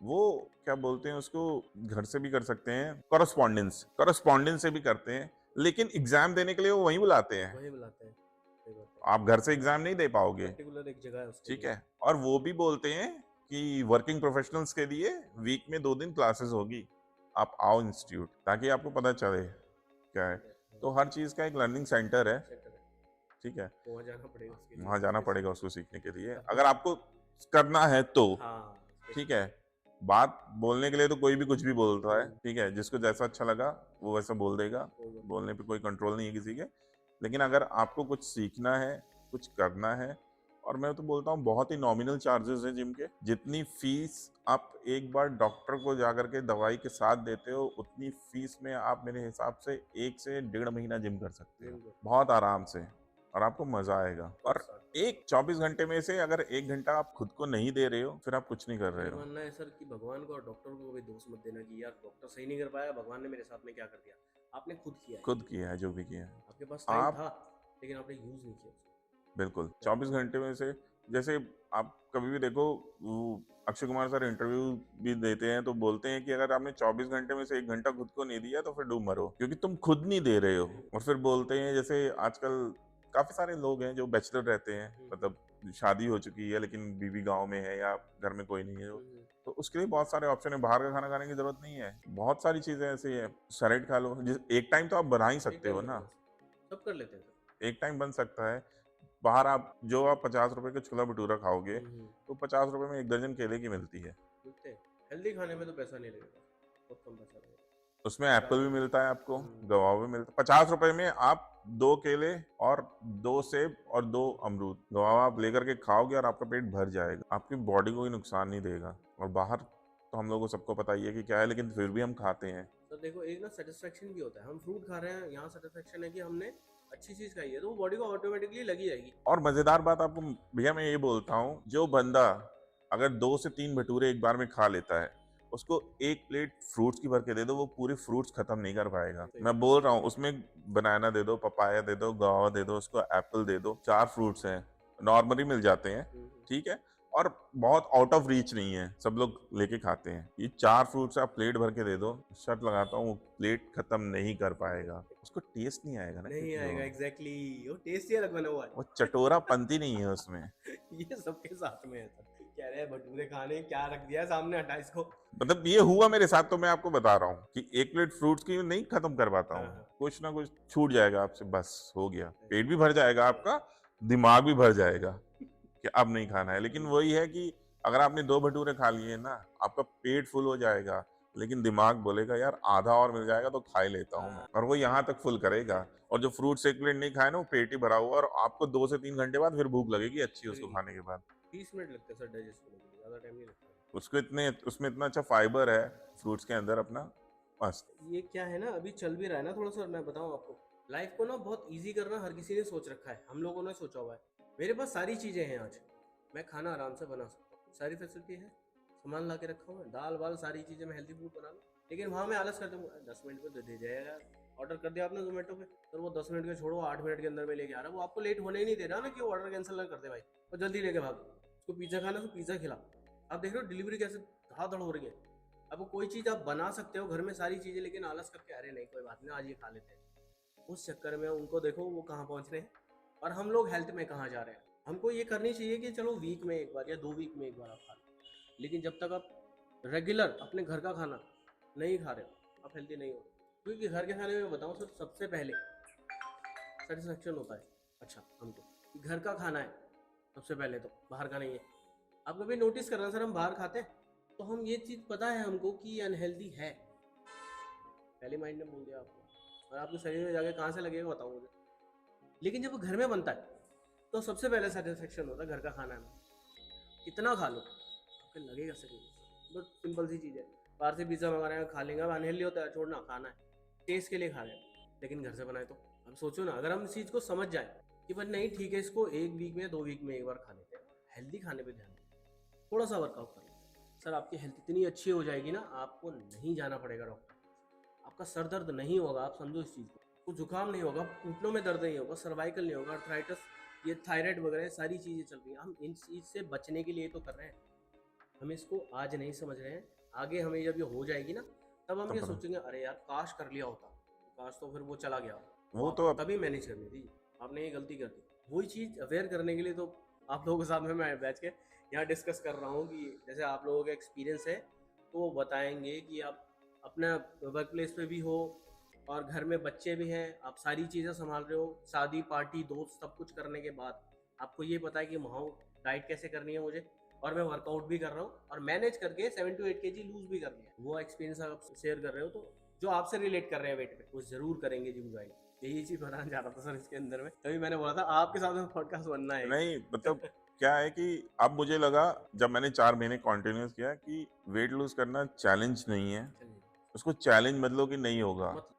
S2: वो क्या बोलते हैं उसको, घर से भी कर सकते हैं, कॉरस्पॉन्डेंस कॉरस्पॉन्डेंस से भी करते हैं, लेकिन एग्जाम देने के लिए वो वहीं बुलाते हैं।
S1: वही बुलाते हैं, सही बात है।
S2: आप घर से एग्जाम नहीं दे पाओगे।
S1: पर्टिकुलर एक जगह है उसके
S2: ठीक
S1: लिए।
S2: है, और वो भी बोलते हैं कि वर्किंग प्रोफेशनल्स के लिए वीक में 2 दिन क्लासेस होगी, आप आओ इंस्टीट्यूट, ताकि आपको पता चले क्या है। तो हर चीज़ का एक लर्निंग सेंटर है,
S1: सेंटर है,
S2: ठीक है,
S1: तो वहाँ जाना पड़ेगा उसके लिए।
S2: वहाँ जाना पड़ेगा उसको सीखने के लिए, अगर आपको करना है तो।
S1: हाँ,
S2: ठीक है, बात बोलने के लिए तो कोई भी कुछ भी बोलता है, ठीक है, जिसको जैसा अच्छा लगा वो वैसा बोल देगा, बोलने पे कोई कंट्रोल नहीं है किसी के, लेकिन अगर आपको कुछ सीखना है, कुछ करना है, और मैं तो बोलता हूँ बहुत ही नॉमिनल चार्जेस हैं जिम के, जितनी फीस आप एक बार डॉक्टर को जाकर के दवाई के साथ देते हो उतनी फीस में आप मेरे हिसाब से 1 से 1.5 महीना जिम कर सकते हो बहुत आराम से, और आपको मजा आएगा। और एक 24 घंटे में से अगर 1 घंटा आप खुद को नहीं दे रहे हो फिर आप कुछ नहीं कर रहे हो।
S1: मानना है सर कि भगवान को और डॉक्टर को भी दोष मत देना कि यार डॉक्टर सही नहीं कर पाया, भगवान ने मेरे साथ में क्या कर दिया, आपने खुद किया है,
S2: खुद किया है जो भी किया है,
S1: आपके पास टाइम
S2: आप
S1: था लेकिन आपने यूज नहीं किया उसको।
S2: बिल्कुल 24 घंटे में से, जैसे आप कभी भी देखो अक्षय कुमार सर इंटरव्यू भी देते हैं तो बोलते हैं कि अगर आपने 24 घंटे में से 1 घंटा खुद को नहीं दिया तो फिर डूब मरो, क्योंकि तुम खुद नहीं दे रहे हो। और फिर बोलते हैं जैसे आजकल काफी सारे लोग हैं जो बैचलर रहते हैं, मतलब शादी हो चुकी है लेकिन बीवी गांव में है या घर में कोई नहीं है, तो उसके लिए बहुत सारे ऑप्शन है, बाहर का खाना खाने की जरूरत नहीं है, बहुत सारी चीजें ऐसी है, सैलेड खा लो, एक टाइम तो आप बना ही सकते हो ना,
S1: सब कर लेते हैं सर,
S2: एक टाइम बन सकता है। बाहर आप 50 रुपए का छोला भटूरा खाओगे तो 50 रुपए में 1 दर्जन केले की मिलती है,
S1: हेल्दी खाने में तो पैसा नहीं लगेगा, बहुत कम पैसा लगेगा,
S2: उसमें एप्पल भी मिलता है आपको, गवावा भी मिलता है, 50 रुपए में आप 2 केले और 2 सेब और 2 अमरूद, गवावा आप लेकर के खाओगे और आपका पेट भर जाएगा, आपकी बॉडी को कोई नुकसान नहीं देगा। और बाहर तो हम लोगों को सबको पता ही है कि क्या है, लेकिन फिर भी हम खाते हैं।
S1: तो देखो एक ना सेटिस्फेक्शन भी होता है, हम फ्रूट खा रहे हैं, यहाँ सेटिस्फेक्शन है कि हमने अच्छी चीज खाई है, तो वो बॉडी को ऑटोमेटिकली लगी रहेगी।
S2: और मजेदार बात आपको भैया मैं ये बोलता हूँ, जो बंदा अगर 2 से 3 भटूरे एक बार में खा लेता है, उसको 1 प्लेट फ्रूट्स की भर के दे दो, वो पूरे फ्रूट्स खत्म नहीं कर पाएगा। मैं बोल रहा हूँ उसमें बनाना दे दो, पपाया दे दो, गुआवा दे दो, उसको एप्पल दे दो, 4 फ्रूट्स हैं, नॉर्मली मिल जाते हैं, ठीक है, और बहुत आउट ऑफ रीच नहीं है, सब लोग लेके खाते हैं। ये 4 फ्रूट्स आप प्लेट भर के दे दो, शर्त लगाता हूँ वो प्लेट खत्म नहीं कर पाएगा, उसको टेस्ट नहीं आएगा ना,
S1: नहीं
S2: क्योंकि
S1: आएगा, एग्जैक्टली वो टेस्ट ही अलग बना हुआ
S2: वो चटोरा पंती नहीं है उसमें।
S1: है। ये सबके साथ में है सर, कह रहे हैं भटूरे खाने, क्या रख दिया है सामने, हटा इसको।
S2: मतलब ये हुआ मेरे साथ, तो मैं आपको बता रहा हूँ कि एक प्लेट फ्रूट्स की नहीं खत्म कर पाता
S1: हाँ
S2: हूँ,
S1: हाँ।
S2: कुछ ना कुछ छूट जाएगा आपसे, बस हो गया, पेट भी भर जाएगा आपका, दिमाग भी भर जाएगा कि अब नहीं खाना है। लेकिन वही है कि अगर आपने 2 भटूरे खा लिए ना, आपका पेट फुल हो जाएगा, लेकिन दिमाग बोलेगा यार आधा और मिल जाएगा तो खा ही लेता हूँ मैं, और वो यहाँ तक फुल करेगा। और जो फ्रूट्स एक प्लेट नहीं खाए ना, वो पेट ही भरा हुआ, और आपको 2 से 3 घंटे बाद फिर भूख लगेगी अच्छी उसको खाने के बाद।
S1: 30 मिनट लगते हैं सर डाइजेस्ट होने के लिए, ज्यादा टाइम नहीं लगता।
S2: उसमें इतना अच्छा फाइबर है फ्रूट्स के अंदर अपना, मस्त।
S1: ये क्या है ना, अभी चल भी रहा है ना थोड़ा सा, मैं बताऊं आपको, लाइफ को ना बहुत इजी करना हर किसी ने सोच रखा है, हम लोगों ने सोचा हुआ है। मेरे पास सारी चीजें हैं आज, मैं खाना आराम से बना सकता हूँ, सारी फैसिलिटी है, सामान ला के रखा हुआ है, दाल वाल सारी चीजें, मैं हेल्दी फूड बना लूँ। लेकिन वहाँ मैं आलस करता हूँ, 10 मिनट में तो दे जाएगा, ऑर्डर कर दिया आपने जोमेटो पे, तो वो 10 मिनट के छोड़ो 8 मिनट के अंदर में लेके आ रहा है, वो आपको लेट होने ही नहीं दे रहा ना कि वो ऑर्डर कैंसिल ना कर दे भाई, और जल्दी लेके भाग। उसको पिज्जा खाना तो पिज्जा खिला। आप देख रहे हो डिलीवरी कैसे धाड़ हो रही है। अब कोई चीज़ आप बना सकते हो घर में सारी चीज़ें, लेकिन आलस करके अरे नहीं कोई बात नहीं आज ये खा लेते हैं, उस चक्कर में उनको देखो वो कहाँ पहुँच रहे हैं, और हम लोग हेल्थ में कहाँ जा रहे हैं। हमको ये करनी चाहिए कि चलो वीक में एक बार या 2 वीक में एक बार आप खा लो, लेकिन जब तक आप रेगुलर अपने घर का खाना नहीं खा रहे हो आप हेल्दी नहीं हो। क्योंकि घर के खाने में बताऊँ सर, सबसे पहले सेटिस्फेक्शन होता है अच्छा हमको कि घर का खाना है, सबसे पहले तो बाहर का नहीं है। आप कभी नोटिस करना सर, हम बाहर खाते हैं तो हम ये चीज़ पता है हमको कि अनहेल्दी है, पहले माइंड ने बोल दिया आपको, और आपके शरीर में जाके कहाँ से लगेगा बताओ मुझे। लेकिन जब वो घर में बनता है तो सबसे पहले सेटिस्फेक्शन होता है घर का खाना में, कितना खा लो आपको लगेगा शरीर में। बस सिंपल सी चीज़ है, बाहर से पिज्ज़ा मंगा रहे हैं खा लेंगे, अब अनहेल्दी होता है छोड़ना, खाना है टेस्ट के लिए खा रहे हैं, लेकिन घर से बनाए तो। अब सोचो ना, अगर हम इस चीज़ को समझ जाए कि भाई नहीं ठीक है, इसको 1 वीक में 2 वीक में एक बार खा लेते हैं, हेल्दी खाने पर ध्यान दें, थोड़ा सा वर्कआउट कर लें सर, आपकी हेल्थ इतनी अच्छी हो जाएगी ना, आपको नहीं जाना पड़ेगा डॉक्टर, आपका सर दर्द नहीं होगा, आप समझो इस चीज़ को, कुछ जुकाम नहीं होगा, घुटनों में दर्द नहीं होगा, सर्वाइकल नहीं होगा, अर्थराइटिस, ये थायराइड वगैरह सारी चीज़ें चल रही हैं। हम इन चीज़ से बचने के लिए तो कर रहे हैं, हम इसको आज नहीं समझ रहे हैं, आगे हमें जब ये हो जाएगी ना तब हम ये
S2: तब
S1: सोचेंगे अरे यार काश कर लिया होता, काश तो फिर वो चला गया,
S2: वो
S1: आपको
S2: तो अब
S1: तभी मैनेज करनी थी, आपने ये गलती कर दी। वही चीज़ अवेयर करने के लिए तो आप लोगों के साथ में मैं बैठ के यहाँ डिस्कस कर रहा हूँ कि जैसे आप लोगों का एक्सपीरियंस है तो वो बताएंगे कि आप अपना वर्क प्लेस पे भी हो और घर में बच्चे भी हैं, आप सारी चीज़ें संभाल रहे हो, शादी पार्टी दोस्त सब कुछ करने के बाद आपको ये पता है कि वहाँ डाइट कैसे करनी है मुझे, और मैं वर्कआउट भी कर रहा हूँ और मैनेज करके 7 to 8 kg लूज भी कर लिया। वो एक्सपीरियंस आप शेयर कर रहे हो, तो जो आपसे रिलेट कर रहे हैं वेट पे वो जरूर करेंगे जिम ज्वाइन। यही चीज़ बताना चाह रहा था सर इसके अंदर में, तभी मैंने बोला था आपके साथ में पॉडकास्ट बनना है।
S2: नहीं, मतलब क्या है कि अब मुझे लगा, जब मैंने 4 महीने कंटिन्यूस किया, कि वेट लूज करना चैलेंज नहीं है,
S1: चलिए,
S2: उसको चैलेंज मत लो कि नहीं होगा।
S1: मतलब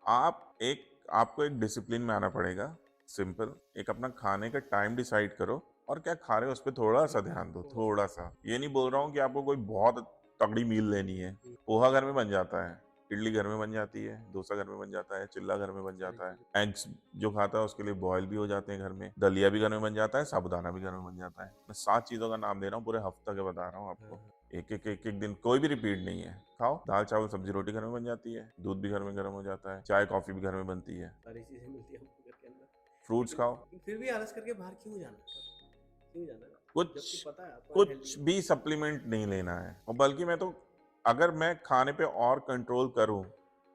S2: आपको एक डिसिप्लिन में आना पड़ेगा, सिंपल। एक अपना खाने का टाइम डिसाइड करो, और क्या खा रहे हो उस पर थोड़ा सा ध्यान दो, थोड़ा सा। ये नहीं बोल रहा हूँ कि आपको कोई बहुत तगड़ी मील लेनी है, पोहा घर में बन जाता है, इडली घर में बन जाती है, डोसा घर में बन जाता है, चिल्ला घर में बन जाता है, एग्स जो खाता है उसके लिए बॉयल भी हो जाते हैं घर में, दलिया भी घर में बन जाता है, साबुदाना भी घर में बन जाता है। मैं 7 चीजों का नाम दे रहा हूँ, पूरे हफ्ता के बता रहा हूँ आपको, एक दिन कोई भी रिपीट नहीं है। खाओ, दाल चावल सब्जी रोटी घर में बन जाती है, दूध भी घर में गर्म हो जाता है, चाय कॉफी भी घर में बनती है,
S1: सारी चीज़ें मिलती है हमको घर के अंदर,
S2: फ्रूट्स खाओ।
S1: लेकिन फिर भी आलस करके बाहर क्यों जाना सर, क्यों जाना जबकि
S2: कुछ
S1: पता है आपको अनहेल्दी
S2: कुछ
S1: है।
S2: भी सप्लीमेंट नहीं लेना है, और बल्कि मैं तो, अगर मैं खाने पे और कंट्रोल करूं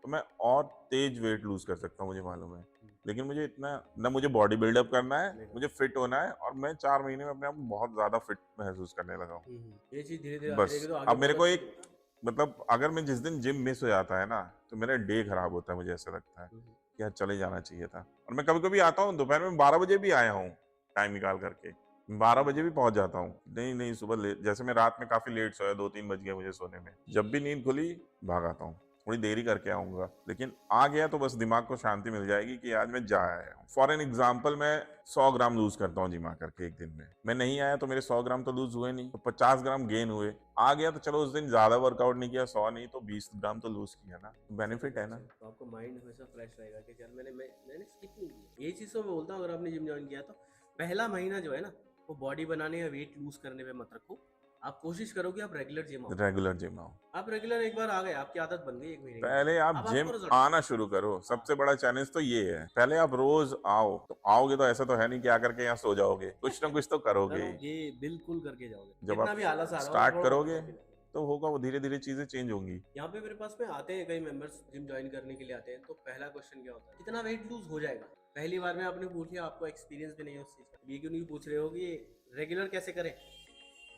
S2: तो मैं और तेज वेट लूज कर सकता हूं, मुझे मालूम है। लेकिन मुझे इतना ना, मुझे बॉडी बिल्डअप करना है,
S1: नहीं
S2: मुझे फिट होना है, और मैं 4 महीने में अपने आप को बहुत ज्यादा फिट महसूस करने लगा हूँ।
S1: ये चीज़ धीरे धीरे आती
S2: बस
S1: रहेगी तो आगे
S2: अब मेरे
S1: बहुत
S2: को
S1: अच्छी
S2: एक,
S1: होगी।
S2: मतलब अगर मैं जिस दिन जिम मिस हो जाता है ना, तो मेरा डे खराब होता है, मुझे ऐसा लगता है कि यार चले जाना चाहिए था। और मैं कभी कभी आता हूँ दोपहर में 12 बजे भी आया हूँ, टाइम निकाल करके 12 बजे भी पहुंच जाता हूँ। नहीं नहीं, सुबह लेट, जैसे मैं रात में काफी लेट सोया, 2-3 बज गए मुझे सोने में, जब भी नींद खुली भाग आता हूँ, थोड़ी देरी करके आऊंगा, लेकिन आ गया तो बस दिमाग को शांति मिल जाएगी कि आज मैं जा आया हूँ। फॉर एन एग्जाम्पल, मैं 100 ग्राम लूज करता हूँ जिम आकर के एक दिन में, मैं नहीं आया तो मेरे 100 ग्राम तो लूज हुए नहीं, तो 50 ग्राम गेन हुए। आ गया तो चलो उस दिन ज्यादा वर्कआउट नहीं किया, 100 नहीं तो 20 ग्राम तो लूज किया ना, बेनिफिट है ना।
S1: तो आपको माइंड हमेशा फ्रेश रहेगा कि यार मैंने स्किप नहीं किया। यही चीज़ तो मैं बोलता हूँ, अगर आपने जिम ज्वाइन किया तो पहला महीना जो है ना वो बॉडी बनाने या वेट लूज करने पे मत रखो, आप कोशिश करो कि आप रेगुलर जिम आओ।
S2: रेगुलर जिम आओ।
S1: आप रेगुलर एक बार आ गए, आपकी आदत बन गई 1 महीने के
S2: पहले
S1: बाद,
S2: आप
S1: अब
S2: जिम
S1: आपको रिजल्ट
S2: आना शुरू करो, सबसे बड़ा चैलेंज तो ये है। पहले आप रोज आओ, तो आओगे तो ऐसा तो है नहीं कि आकर के यहाँ सो जाओगे, कुछ ना कुछ तो करोगे ही।
S1: करोगे, बिल्कुल करके जाओगे।
S2: जब
S1: कितना
S2: आप
S1: भी आलस आ रहा हो,
S2: स्टार्ट
S1: छोड़ो मत
S2: करोगे
S1: कॉफी।
S2: तो होगा, वो धीरे धीरे चीजें चेंज होंगी।
S1: यहाँ पे मेरे पास में आते हैं कई मेंबर्स जिम ज्वाइन करने के लिए आते हैं, तो पहला क्वेश्चन क्या होता है, कितना वेट लूज हो जाएगा। पहली बार में आपने पूछ लिया, आपको एक्सपीरियंस भी नहीं है उस चीज का, ये क्यों नहीं पूछ रहे हो कि रेगुलर कैसे करें,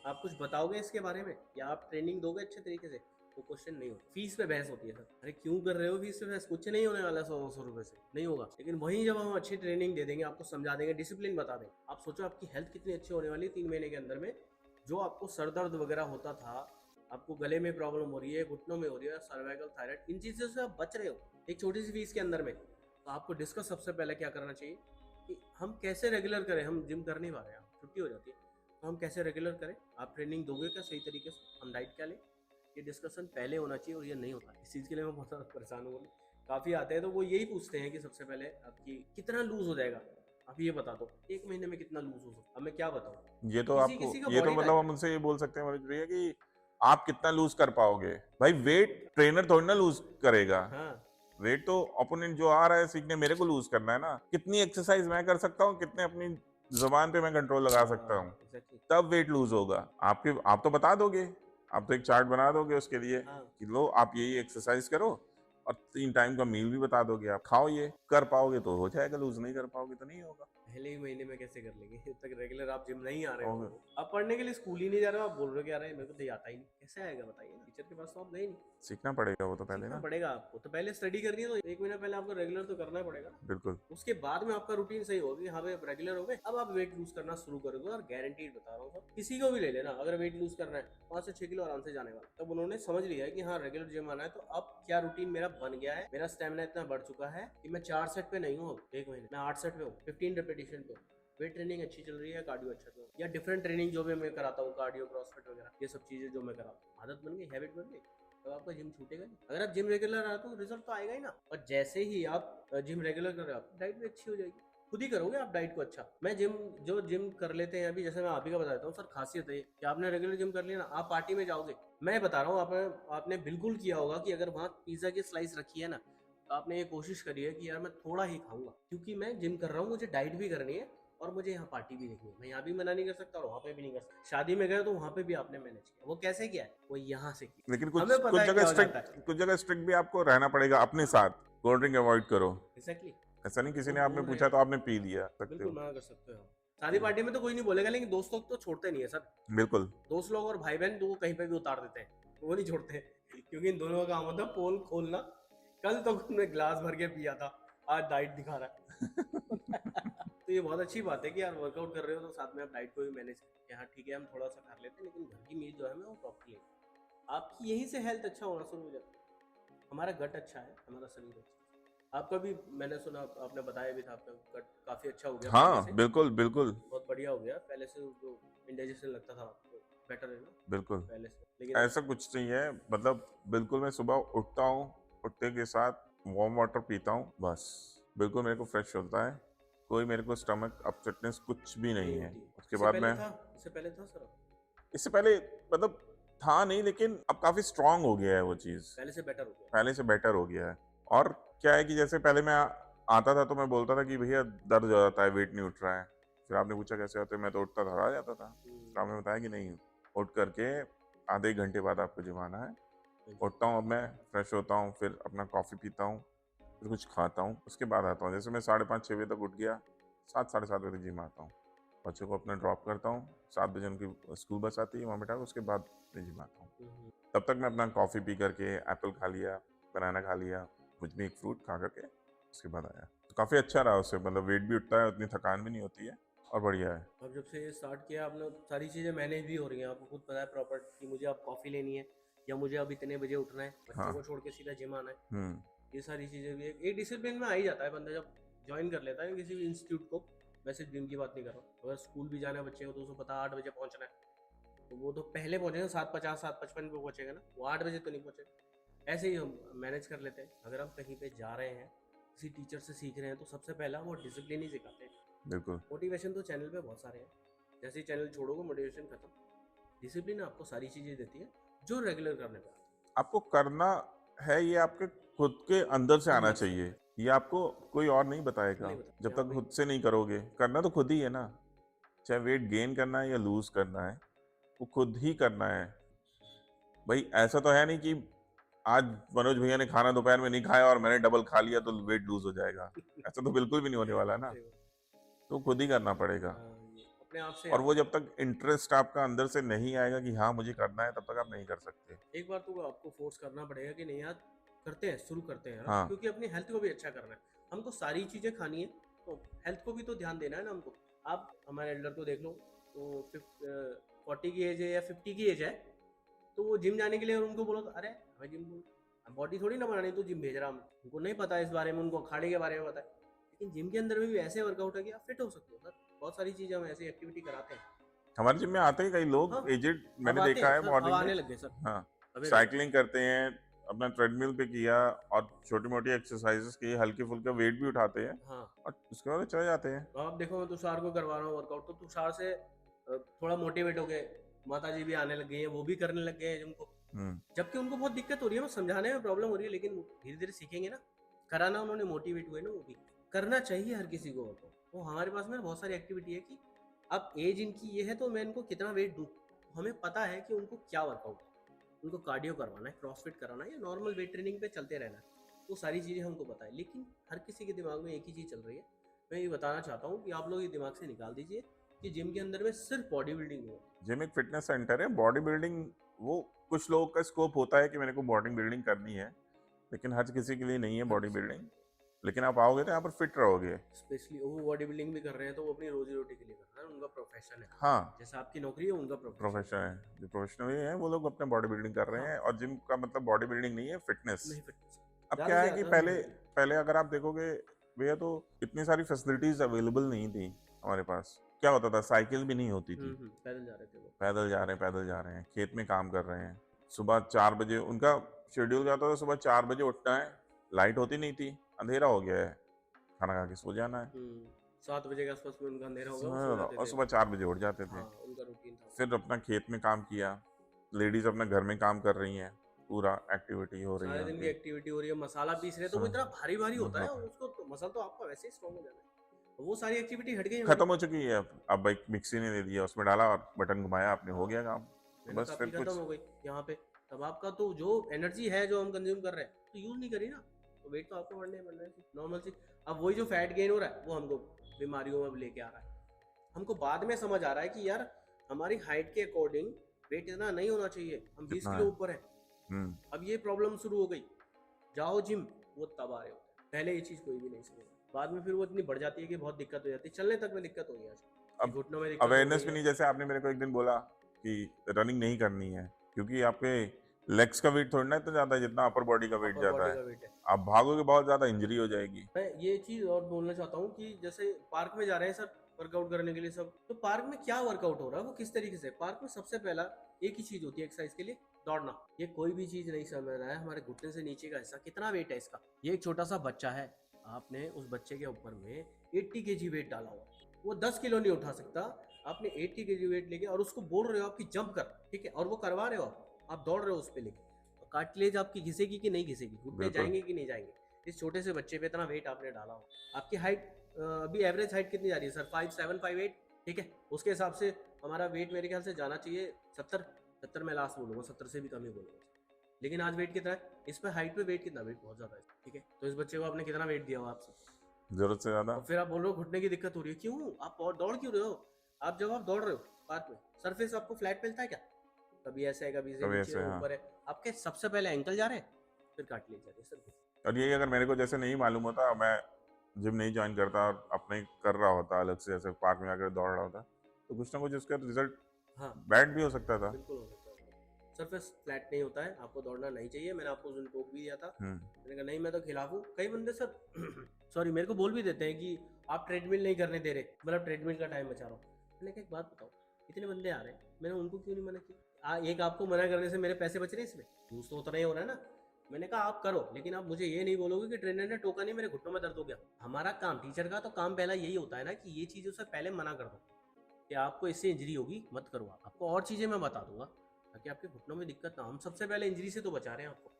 S1: आप कुछ बताओगे इसके बारे में, या आप ट्रेनिंग दोगे अच्छे तरीके से। वो क्वेश्चन नहीं होता। फीस पे बहस होती है सर, अरे क्यों कर रहे हो फीस पे बहस, कुछ नहीं होने वाला 100-200 रुपए से, नहीं होगा। लेकिन वहीं जब हम अच्छी ट्रेनिंग दे देंगे, आपको समझा देंगे, डिसिप्लिन बता देंगे, आप सोचो आपकी हेल्थ कितनी अच्छी होने वाली है 3 महीने के अंदर में। जो आपको सर दर्द वगैरह होता था, आपको गले में प्रॉब्लम हो रही है, घुटनों में हो रही है, सर्वाइकल, थायराइड, इन चीज़ों से आप बच रहे हो एक छोटी सी फीस के अंदर में। तो आपको डिस्कस सबसे पहले क्या करना चाहिए कि हम कैसे रेगुलर करें। हम जिम कर नहीं पा रहे हैं, छुट्टी हो जाती है, तो हम कैसे रेगुलर करें। आप ट्रेनिंग दोगे क्या सही तरीके से, हम डाइट क्या लें, ये डिस्कशन पहले होना चाहिए, और ये नहीं होता। इस चीज़ के लिए मैं बहुत ज़्यादा परेशान हूँ। काफ़ी आते हैं तो वो यही पूछते हैं कि सबसे पहले आपकी कितना लूज हो जाएगा, आप ये बता दो 1 महीने में कितना लूज हो सकता है। अब मैं क्या बताऊँ,
S2: ये तो
S1: किसी
S2: आपको,
S1: किसी का
S2: ये तो
S1: बॉडी
S2: मतलब
S1: टाइप
S2: हम उनसे ये बोल सकते हैं मनोज भैया कि आप कितना लूज कर पाओगे। भाई वेट ट्रेनर थोड़ी ना लूज करेगा,
S1: है। हाँ,
S2: वेट तो ओपोनेंट जो आ रहा है सीखने, मेरे को लूज करना है ना। कितनी एक्सरसाइज मैं कर सकता हूँ, कितने अपनी जुबान पे मैं कंट्रोल लगा सकता हूँ,
S1: एग्जैक्टली।
S2: तब वेट लूज होगा। आप तो बता दोगे, आप तो एक चार्ट बना दोगे उसके लिए
S1: हाँ,
S2: कि लो आप यही एक्सरसाइज करो, और 3 टाइम का मील भी बता दोगे, आप खाओ, ये कर पाओगे तो हो जाएगा, लूज नहीं कर पाओगे तो नहीं होगा।
S1: पहले ही महीने में कैसे कर लेंगे जब तक रेगुलर आप जिम नहीं आ रहे हो।
S2: होगा।
S1: तो आप पढ़ने के लिए स्कूल ही नहीं जा रहे हो, आप बोल रहे हो कि यार मेरे को तो ये आता ही नहीं, कैसे आएगा बताइए ना। टीचर के पास तो आप गए नहीं।
S2: सीखना पड़ेगा वो तो पहले
S1: सीखना
S2: ना।
S1: पड़ेगा आपको, तो पहले स्टडी करनी है तो 1 महीना पहले आपको रेगुलर तो करना ही पड़ेगा।
S2: बिल्कुल।
S1: उसके बाद में आपका रूटीन सही होगी, हाँ भाई अब रेगुलर हो गए, अब आप वेट लूज करना शुरू करोगे। और गारंटीड बता रहा हूँ सर, किसी को भी ले लेना, अगर वेट लूज करना है 5 से 6 किलो आराम से जाने वाला। तब उन्होंने समझ लिया है कि हाँ रेगुलर जिम आना है, तो अब क्या रूटीन मेरा बन गया है, मेरा स्टेमिना इतना बढ़ चुका है कि मैं 4 सेट पे नहीं हूँ 1 महीने, मैं 8 सेट पे हूँ, 15 रेपिटेशन पे हूँ। वेट ट्रेनिंग अच्छी चल रही है, कार्डियो अच्छा चल रहा है, या डिफरेंट ट्रेनिंग जो भी मैं कराता हूँ, कार्डियो, क्रॉसफिट वगैरह, ये सब चीजें जो मैं कराता हूँ, आदत बन गई, हैबिट बन गई, तो आपका जिम छूटेगा नहीं। अगर आप जिम रेगुलर आए तो रिजल्ट तो आएगा ही ना। और जैसे ही आप जिम रेगुलर कर रहे हो, आप डाइट भी अच्छी हो जाएगी, खुद ही करोगे आप डाइट को अच्छा। मैं जिम कर लेते हैं अभी, जैसे मैं आप ही का बता देता हूँ सर, खासियत है कि आपने रेगुलर जिम कर लिया ना, आप पार्टी में जाओगे, मैं बता रहा हूँ, आपने बिल्कुल किया होगा कि अगर वहाँ पिज्जा की स्लाइस रखी है ना, तो आपने ये कोशिश करी है कि यार मैं थोड़ा ही खाऊंगा, क्योंकि मैं जिम कर रहा हूँ, मुझे डाइट भी करनी है और मुझे यहाँ पार्टी भी देखनी है। मैं यहाँ भी मना नहीं कर सकता और वहाँ पे भी नहीं कर सकता। शादी में गए तो वहाँ पे भी आपने मैनेज किया, वो कैसे किया है, वो यहाँ से किया।
S2: लेकिन कुछ
S1: हमें पता
S2: कुछ
S1: है
S2: जगह
S1: क्या हो जाता
S2: स्ट्रिक्ट,
S1: है।
S2: कुछ जगह स्ट्रिक्ट भी आपको रहना पड़ेगा अपने साथ। कोल्ड ड्रिंक अवॉइड करो,
S1: एग्जैक्टली।
S2: ऐसा नहीं किसी
S1: वो
S2: ने आपने
S1: दूर
S2: पूछा
S1: है,
S2: तो आपने पी लिया, सकते
S1: बिल्कुल
S2: हो।
S1: मना कर सकते हो। शादी पार्टी में तो कोई नहीं बोलेगा, लेकिन दोस्त लोग तो छोड़ते नहीं है सर।
S2: बिल्कुल।
S1: दोस्त लोग और भाई बहन तो वो कहीं पे भी उतार देते हैं, वो नहीं छोड़ते, क्योंकि इन दोनों का काम होता है पोल खोलना। कल तो तुमने ग्लास भर के पिया था, आज डाइट दिखा रहा है। तो ये बहुत अच्छी बात है कि यार वर्कआउट कर रहे हो तो साथ में आप डाइट को भी मैनेज करें। हाँ ठीक है, हम थोड़ा सा खा लेते हैं, लेकिन घर की मील जो है मैं वो प्रॉपर लें। आपकी यहीं से हेल्थ अच्छा होना शुरू हो जाता है। हमारा गट अच्छा है, हमारा शरीर अच्छा है। आपका भी मैंने सुना, आपने बताया भी था, आपका गट काफी अच्छा हो गया पहले
S2: हाँ
S1: से,
S2: बिल्कुल बिल्कुल।
S1: बहुत बढ़िया हो गया पहले से। जो इंडाइजेशन लगता था आपको, बेटर है ना
S2: बिल्कुल
S1: पहले से, लेकिन अब
S2: ऐसा कुछ नहीं है, मतलब बिल्कुल मैं सुबह उठता हूँ, उठते के साथ वार्म वाटर पीता हूँ, बस बिल्कुल मेरे को फ्रेश होता है। कोई मेरे को स्टमक अपसेटनेस कुछ भी नहीं
S1: नहीं
S2: है।
S1: होती।
S2: उसके बाद मैं,
S1: इससे पहले था सर,
S2: इससे पहले मतलब था नहीं, लेकिन अब काफी स्ट्रांग हो गया है वो चीज,
S1: पहले से बेटर हो गया।
S2: पहले से बेटर हो गया है। और क्या है कि जैसे पहले मैं आता था तो मैं बोलता था कि भैया दर्द हो जाता है, वेट नहीं उठ रहा है। फिर आपने पूछा कैसे होते, मैं तो उठता था, आ जाता था। फिर आपने बताया कि नहीं, उठ करके आधे एक घंटे बाद आपको जिम आना है। उठता हूँ, अब मैं फ्रेश होता हूँ, फिर अपना कॉफ़ी पीता हूँ, फिर कुछ खाता हूँ, उसके बाद आता हूँ। जैसे मैं 5:30-6 बजे तक उठ गया, 7-7:30 बजे जिम आता हूँ, बच्चों को अपना ड्रॉप करता हूँ, 7 बजे उनकी स्कूल बस आती है, वहाँ बैठा, उसके बाद मैं जिम आता हूँ। तब तक मैं अपना कॉफ़ी पी करके, एप्पल खा लिया, बनाना खा लिया, कुछ भी एक फ्रूट खा करके उसके बाद आया। तो काफ़ी अच्छा रहा उससे, मतलब वेट भी उठता है, उतनी थकान भी नहीं होती है, और बढ़िया है।
S1: अब जब से ये स्टार्ट किया आपने, सारी चीज़ें मैनेज भी हो रही हैं, आपको खुद पता है प्रॉपर कि मुझे अब कॉफ़ी लेनी है, या मुझे अब इतने बजे उठना है, बच्चों
S2: हाँ।
S1: को छोड़ के सीधा जिम आना है।
S2: हम्म।
S1: ये सारी चीज़ें भी एक डिसिप्लिन में आ ही जाता है बंदा जब ज्वाइन कर लेता है किसी भी इंस्टीट्यूट को। वैसे जिम की बात नहीं कर रहा हूँ, अगर स्कूल भी जाना है बच्चे को तो उसको पता 8 बजे पहुँचना है, तो वो तो पहले पहुँचेगा, 7:50 7:55 पे पहुँचेगा ना, वो 8 बजे तो नहीं पहुँचेगा। ऐसे ही हम मैनेज कर लेते हैं। अगर हम कहीं पे जा रहे हैं, किसी टीचर से सीख रहे हैं, तो सबसे पहला वो डिसिप्लिन ही सिखाते हैं।
S2: बिल्कुल।
S1: मोटिवेशन तो चैनल पे बहुत सारे हैं, जैसे ही चैनल छोड़ोगे मोटिवेशन खत्म। डिसिप्लिन आपको सारी चीजें देती है जो रेगुलर करने पे आता
S2: आपको करना है, ये आपके खुद के अंदर से
S1: है।
S2: आना
S1: अंदर से
S2: चाहिए, ये आपको कोई और नहीं बताएगा।
S1: नहीं बता
S2: जब
S1: यहाँ
S2: तक
S1: पे।
S2: खुद से नहीं करोगे, करना तो खुद ही है ना। चाहे वेट गेन करना है या लूज करना है, वो खुद ही करना है। भाई ऐसा तो है नहीं कि आज मनोज भैया ने खाना दोपहर में नहीं खाया और मैंने डबल खा लिया तो वेट लूज हो जाएगा। ऐसा तो बिल्कुल भी नहीं होने वाला ना।
S1: सही बात।
S2: तो खुद ही करना पड़ेगा।
S1: ये अपने आप से
S2: और वो
S1: आता
S2: जब तक इंटरेस्ट आपका अंदर से नहीं आएगा कि हाँ मुझे करना है, तब तक आप नहीं कर सकते।
S1: है। एक बार तो आपको फोर्स करना पड़ेगा कि नहीं यार, करते हैं, शुरू करते हैं यार,
S2: हाँ,
S1: क्योंकि अपनी हेल्थ को भी अच्छा करना है। हमको सारी चीजें खानी है, तो हेल्थ को भी तो ध्यान देना है ना हमको। आप हमारे एल्डर को देख लो, तो 40 की एज है या 50 की एज है, तो वो जिम जाने के लिए, और उनको बोलो तो अरे हमें जिम बॉडी थोड़ी ना बनानी, तो जिम भेज रहा हूँ। उनको नहीं पता इस बारे में, उनको अखाड़े के बारे में पता है। लेकिन जिम के अंदर में भी ऐसे वर्कआउट है कि आप फिट हो सकते हो सर। बहुत सारी चीजें हम ऐसी एक्टिविटी कराते हैं।
S2: हमारे जिम में आते हैं कई लोग
S1: हाँ,
S2: एजेड,
S1: अब
S2: मैंने
S1: आते
S2: देखा
S1: हैं
S2: है
S1: सर, अब
S2: मॉर्निंग में।
S1: आने लग गए सर।
S2: हाँ,
S1: अबे
S2: साइकिलिंग करते हैं, अपना ट्रेडमिल पे किया और छोटी मोटी एक्सरसाइजेस की, हल्के फुल्के वेट भी उठाते हैं
S1: हाँ,
S2: और उसके बाद चले जाते हैं।
S1: तो आप देखो, मैं तुषार को करवा रहा हूँ वर्कआउट, तो तुषार से थोड़ा मोटिवेट हो गए। माता जी भी आने लग गई है, वो भी करने लग गए हैं जिम को।
S2: हम्म,
S1: जबकि उनको बहुत दिक्कत हो रही है, मैं समझाने में प्रॉब्लम हो रही है, लेकिन धीरे धीरे सीखेंगे ना। कराना उन्होंने, मोटिवेट हुए ना वो भी। करना चाहिए हर किसी को वर्कआउट। तो हमारे पास में बहुत सारी एक्टिविटी है कि अब एज इनकी ये है, तो मैं इनको कितना वेट दूँ। हमें पता है कि उनको क्या वर्कआउट है। उनको कार्डियो करवाना है, क्रॉसफिट कराना है, या नॉर्मल वेट ट्रेनिंग पे चलते रहना है। वो सारी चीज़ें हमको पता है, लेकिन हर किसी के दिमाग में एक ही चीज़ चल रही है। मैं ये बताना चाहता हूँ कि आप लोग ये दिमाग से निकाल दीजिए कि जिम के अंदर में सिर्फ बॉडी बिल्डिंग हो।
S2: जिम एक फिटनेस सेंटर है। बॉडी बिल्डिंग, वो कुछ लोगों का स्कोप होता है कि मेरे को बॉडी बिल्डिंग करनी है, लेकिन हर किसी के लिए नहीं है
S1: हर
S2: बॉडी
S1: किसी को
S2: बिल्डिंग। लेकिन आप आओगे तो यहाँ पर फिट रहोगे।
S1: स्पेशली वो बॉडी बिल्डिंग भी कर रहे हैं, तो वो अपनी रोजी रोटी के लिए कर रहे हैं, उनका प्रोफेशन है।
S2: हाँ,
S1: जैसा आपकी नौकरी है, उनका प्रोफेशन
S2: प्रोफेशन है, जो प्रोफेशनल है वो लोग अपने बॉडी बिल्डिंग कर
S1: है।
S2: रहे
S1: हाँ,
S2: हैं। और जिम का मतलब बॉडी बिल्डिंग नहीं है, फिटनेस।
S1: नहीं फिटनेस,
S2: अब
S1: ज़्यादा
S2: क्या
S1: से
S2: है कि
S1: ज़्यादा
S2: पहले
S1: हेल्दी।
S2: पहले अगर आप देखोगे भैया, तो इतनी सारी फैसिलिटीज अवेलेबल नहीं थी हमारे पास। क्या होता था, साइकिल भी नहीं होती थी।
S1: पैदल जा रहे थे वो।
S2: पैदल जा रहे हैं, पैदल जा रहे हैं, खेत में काम कर रहे हैं। सुबह 4 बजे उनका शेड्यूल जाता था, सुबह 4 बजे उठना है, लाइट होती नहीं थी, अंधेरा हो गया है, खाना खा के सो जाना है।
S1: 7 बजे के आसपास में उनका अंधेरा होगा, वो सो जाते
S2: और
S1: थे।
S2: सुबह 4 बजे उठ जाते थे।
S1: हाँ, उनका रूटीन था।
S2: फिर अपना खेत में काम किया। लेडीज अपना घर में काम कर रही हैं, पूरा एक्टिविटी हो रही है
S1: सारे दिन की
S2: उनकी।
S1: एक्टिविटी हो रही है, मसाला पीस रहे हैं, तो वो
S2: हाँ,
S1: इतना भारी भारी होता है,
S2: मतलब
S1: उसको तो मसाला तो आपका वैसे ही स्ट्रॉन्ग हो जाना है। वो सारी एक्टिविटी हट गई हमारी।
S2: खत्म हो चुकी है। अब भाई मिक्सी ने दे दिया, उसमें डाला और बटन घुमाया, आपने हो
S1: हाँ,
S2: गया काम। तो
S1: मेहनत
S2: बस फिर
S1: आपकी खत्म
S2: कुछ
S1: हो गई यहाँ पे। तब आपका तो जो एनर्जी है, जो हम कंज्यूम कर रहे हैं, तो यूज नहीं करी ना, तो वेट तो आपको बढ़ना है नॉर्मल सी। अब वही जो फैट गेन हो रहा है, वो हमको बीमारियों में लेके आ रहा है। हमको बाद में समझ आ रहा है कि यार, हमारी हाइट के अकॉर्डिंग वेट इतना नहीं होना चाहिए, हम 20
S2: कितना
S1: किलो
S2: है।
S1: ऊपर है।
S2: हम्म,
S1: अब ये प्रॉब्लम शुरू हो गई। जाओ जिम, वो तब आ रहे होते हैं। पहले ये चीज़ कोई भी नहीं समझ, बाद में फिर वो इतनी बढ़ जाती है कि बहुत दिक्कत हो जाती है, चलने तक में दिक्कत हो गई आज, कि
S2: अब
S1: घुटनों में दिक्कत हो
S2: अवेयरनेस
S1: गई
S2: भी
S1: है।
S2: नहीं। जैसे आपने मेरे को एक दिन बोला कि रनिंग नहीं करनी है, क्योंकि आपके लेग्स का वेट थोड़ा ना इतना ज्यादा है जितना अपर बॉडी का वेट
S1: अपर
S2: जाता
S1: बॉडी
S2: है।
S1: का वेट है।
S2: आप भागोगे बहुत ज्यादा, इंजरी हो जाएगी।
S1: मैं ये चीज़ और बोलना चाहता हूँ कि जैसे पार्क में जा रहे हैं सर वर्कआउट करने के लिए सब, तो पार्क में क्या वर्कआउट हो रहा है, वो किस तरीके से। पार्क में सबसे पहला एक ही चीज़ होती है एक्सरसाइज के लिए, दौड़ना। ये कोई भी चीज़ नहीं समझ रहा है, हमारे घुटने से नीचे का हिस्सा कितना वेट है इसका। ये एक छोटा सा बच्चा है, आपने उस बच्चे के ऊपर में 80 kg वेट डाला हुआ, वो 10 किलो नहीं उठा सकता। आपने 80 kg वेट लेके और उसको बोल रहे हो आपकी जंप कर, ठीक है, और वो करवा रहे हो, आप दौड़ रहे हो उस पर लेके। कार्टिलेज आपकी घिसेगी कि नहीं घिसेगी, घुटने
S2: बिल्कुल।
S1: जाएंगे कि नहीं जाएंगे। इस छोटे से बच्चे पे इतना वेट आपने डाला हो। आपकी हाइट अभी एवरेज हाइट कितनी जा रही है सर, 5'7", 5'8", ठीक है। उसके हिसाब से हमारा वेट मेरे ख्याल से जाना चाहिए 70 में लास्ट बोलूँगा, 70 से भी कम ही बोलूँगा। लेकिन आज वेट कितना है इस पे, हाइट पे वेट कितना, वेट बहुत ज़्यादा है, ठीक है। तो इस बच्चे को आपने कितना वेट दिया हुआ आपसे,
S2: जरूरत से ज्यादा।
S1: और फिर आप बोल रहे हो घुटने की दिक्कत हो रही है, क्यों आप दौड़ क्यों रहे हो। आप जब आप दौड़ रहे हो पार्क में, सरफेस आपको फ्लैट मिलता है क्या, कभी ऐसा है, कभी से
S2: कभी
S1: नीचे
S2: ऐसे,
S1: है,
S2: हाँ।
S1: ऊपर है। आपके सबसे पहले एंकल जा रहे हैं, फिर कार्टिलेज जा रही है सर।
S2: और ये अगर मेरे को जैसे नहीं मालूम होता, मैं जिम नहीं ज्वाइन करता और अपने कर रहा होता अलग से, जैसे पार्क में आकर दौड़ रहा होता, तो कुछ ना कुछ उसका रिजल्ट
S1: हाँ,
S2: बैड भी हो सकता था।
S1: बिल्कुल हो सकता है। सरफेस फ्लैट नहीं होता है, आपको दौड़ना नहीं चाहिए। मैंने आपको उस दिन टोक भी दिया था, मैंने कहा नहीं मैं तो खिलाफ हूँ। कई बंदे सर सॉरी मेरे को बोल भी देते हैं कि आप ट्रेडमिल नहीं करने दे रहे, मतलब ट्रेडमिल का टाइम बचा रहा हूँ। मैंने कहा एक बात बताओ, इतने बंदे आ रहे हैं, मैंने उनको क्यों नहीं मना किया। एक आपको मना करने से मेरे पैसे बच रहे हैं इसमें, यूज तो उतना ही हो रहा है ना। मैंने कहा आप करो, लेकिन आप मुझे ये नहीं बोलोगे कि ट्रेनर ने टोका नहीं, मेरे घुटनों में दर्द हो गया। हमारा काम, टीचर का तो काम पहला यही होता है ना कि ये चीज़ उसे पहले मना कर दो। कि आपको इससे इंजरी होगी, मत करो। आपको और चीज़ें मैं बता दूंगा ताकि आपके घुटनों में दिक्कत ना हो। हम सबसे पहले इंजरी से तो बचा रहे हैं आपको,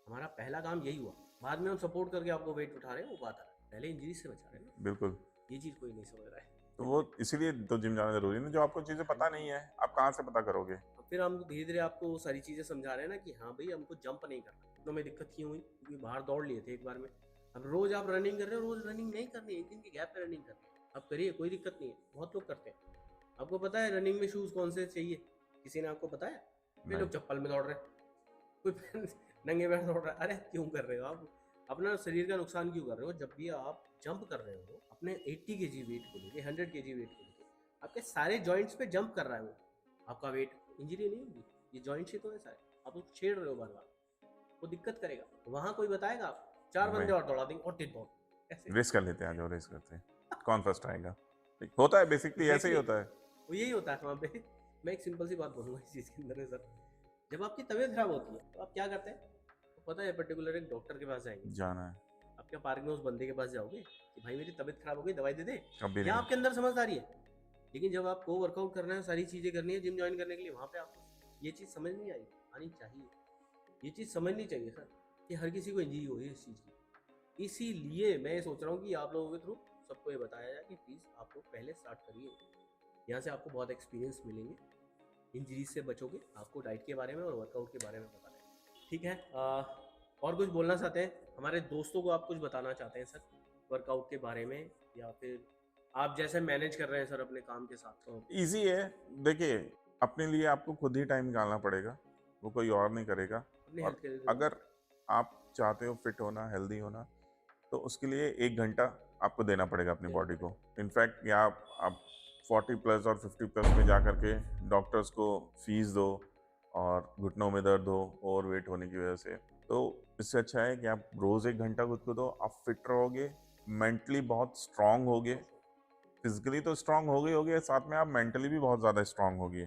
S1: हमारा पहला काम यही हुआ। बाद में हम सपोर्ट करके आपको वेट उठा रहे हैं, वो बात है, पहले इंजरी से बचा रहे हैं ना।
S2: बिल्कुल।
S1: ये चीज़ कोई नहीं समझ रहा है।
S2: तो वो इसीलिए तो जिम जाना जरूरी है ना, जो आपको चीजें
S1: हाँ
S2: पता
S1: जी।
S2: नहीं है आप कहाँ से पता करोगे।
S1: और फिर हम धीरे धीरे आपको वो सारी चीज़ें समझा रहे हैं ना कि हाँ भाई हमको जंप नहीं करना। घुटनों में दिक्कत क्यों हुई? क्योंकि बाहर दौड़ लिए थे एक बार में। अब रोज आप रनिंग कर रहे हो, रोज रनिंग नहीं करनी, एक दिन के गैप पे रनिंग करनी है। आप करिए, कोई दिक्कत नहीं है, बहुत लोग करते हैं। आपको पता है रनिंग में शूज़ कौन से चाहिए? किसी ने आपको बताया? वे
S2: नहीं।
S1: लोग चप्पल में दौड़ रहे हैं, कोई नंगे पैर दौड़ रहा है। अरे क्यों कर रहे हो आप? अपना शरीर का नुकसान क्यों कर रहे हो? जब भी आप जंप कर रहे हो अपने 80 केजी वेट को लेके, 100 केजी वेट को लेके, आपके सारे जॉइंट्स पे जंप कर रहा है वो। आपका वेट, इंजरी नहीं होगी। ये जॉइंट्स ही तो है सारे, आप उसको छेड़ रहे हो बार बार, वो दिक्कत करेगा। वहां कोई बताएगा? आप 4 बंदे
S2: नहीं,
S1: और दौड़ा देंगे और 3 दौड़ ऐसे।
S2: रेस कर लेते हैं, जो रेस करते हैं कौन फर्स्ट आएगा। होता है बेसिकली, ऐसे ही
S1: एग्जैक्टली,
S2: होता है।
S1: वो यही होता है वहाँ पे। मैं एक सिंपल सी बात बोलूंगा इस चीज़ के अंदर है सर, जब आपकी तबीयत खराब होती है तो आप क्या करते हैं? तो पता है पर्टिकुलर एक डॉक्टर के पास जाएंगे।
S2: जाना है।
S1: आप क्या पार्क में उस बंदे के पास जाओगे कि भाई मेरी तबीयत खराब हो गई, दवाई दे दे?
S2: कभी
S1: या
S2: नहीं।
S1: आपके अंदर समझदारी है? लेकिन जब आपको वर्कआउट करना है, सारी चीज़ें करनी है जिम ज्वाइन करने के लिए, वहाँ पे आपको ये चीज़ समझ नहीं आई, आनी चाहिए। ये चीज़ समझनी चाहिए सर कि हर किसी को इंजरी हो रही है इस चीज़ की। इसीलिए मैं ये सोच रहा हूँ कि आप लोगों के थ्रू सबको ये बताया जाए कि प्लीज़ आप लोग पहले स्टार्ट करिए। यहाँ से आपको बहुत एक्सपीरियंस मिलेंगे, इंजरीज से बचोगे, आपको डाइट के बारे में और वर्कआउट के बारे में पता है। ठीक है, और कुछ बोलना चाहते हैं? हमारे दोस्तों को आप कुछ बताना चाहते हैं सर वर्कआउट के बारे में, या फिर आप जैसे मैनेज कर रहे हैं सर अपने काम के साथ? तो
S2: इजी है। देखिए, अपने लिए आपको खुद ही टाइम निकालना पड़ेगा, वो कोई और नहीं करेगा।
S1: अपने
S2: और
S1: हेल्थ के लिए जरूरी
S2: अगर आप चाहते हो फिट होना, हेल्दी होना, तो उसके लिए 1 घंटा आपको देना पड़ेगा अपनी
S1: देना
S2: बॉडी को।
S1: पड़ेगा।
S2: इनफैक्ट या आप 40 प्लस और 50 प्लस में जा करके डॉक्टर्स को फीस दो और घुटनों में दर्द हो ओवर वेट होने की वजह से, तो इससे अच्छा है कि आप रोज़ 1 घंटा खुद को दो। आप फिट रहोगे, मेंटली बहुत स्ट्रांग होगे। फिजिकली तो स्ट्रांग हो गई होगी, साथ में आप मेंटली भी बहुत ज़्यादा स्ट्रांग होगी।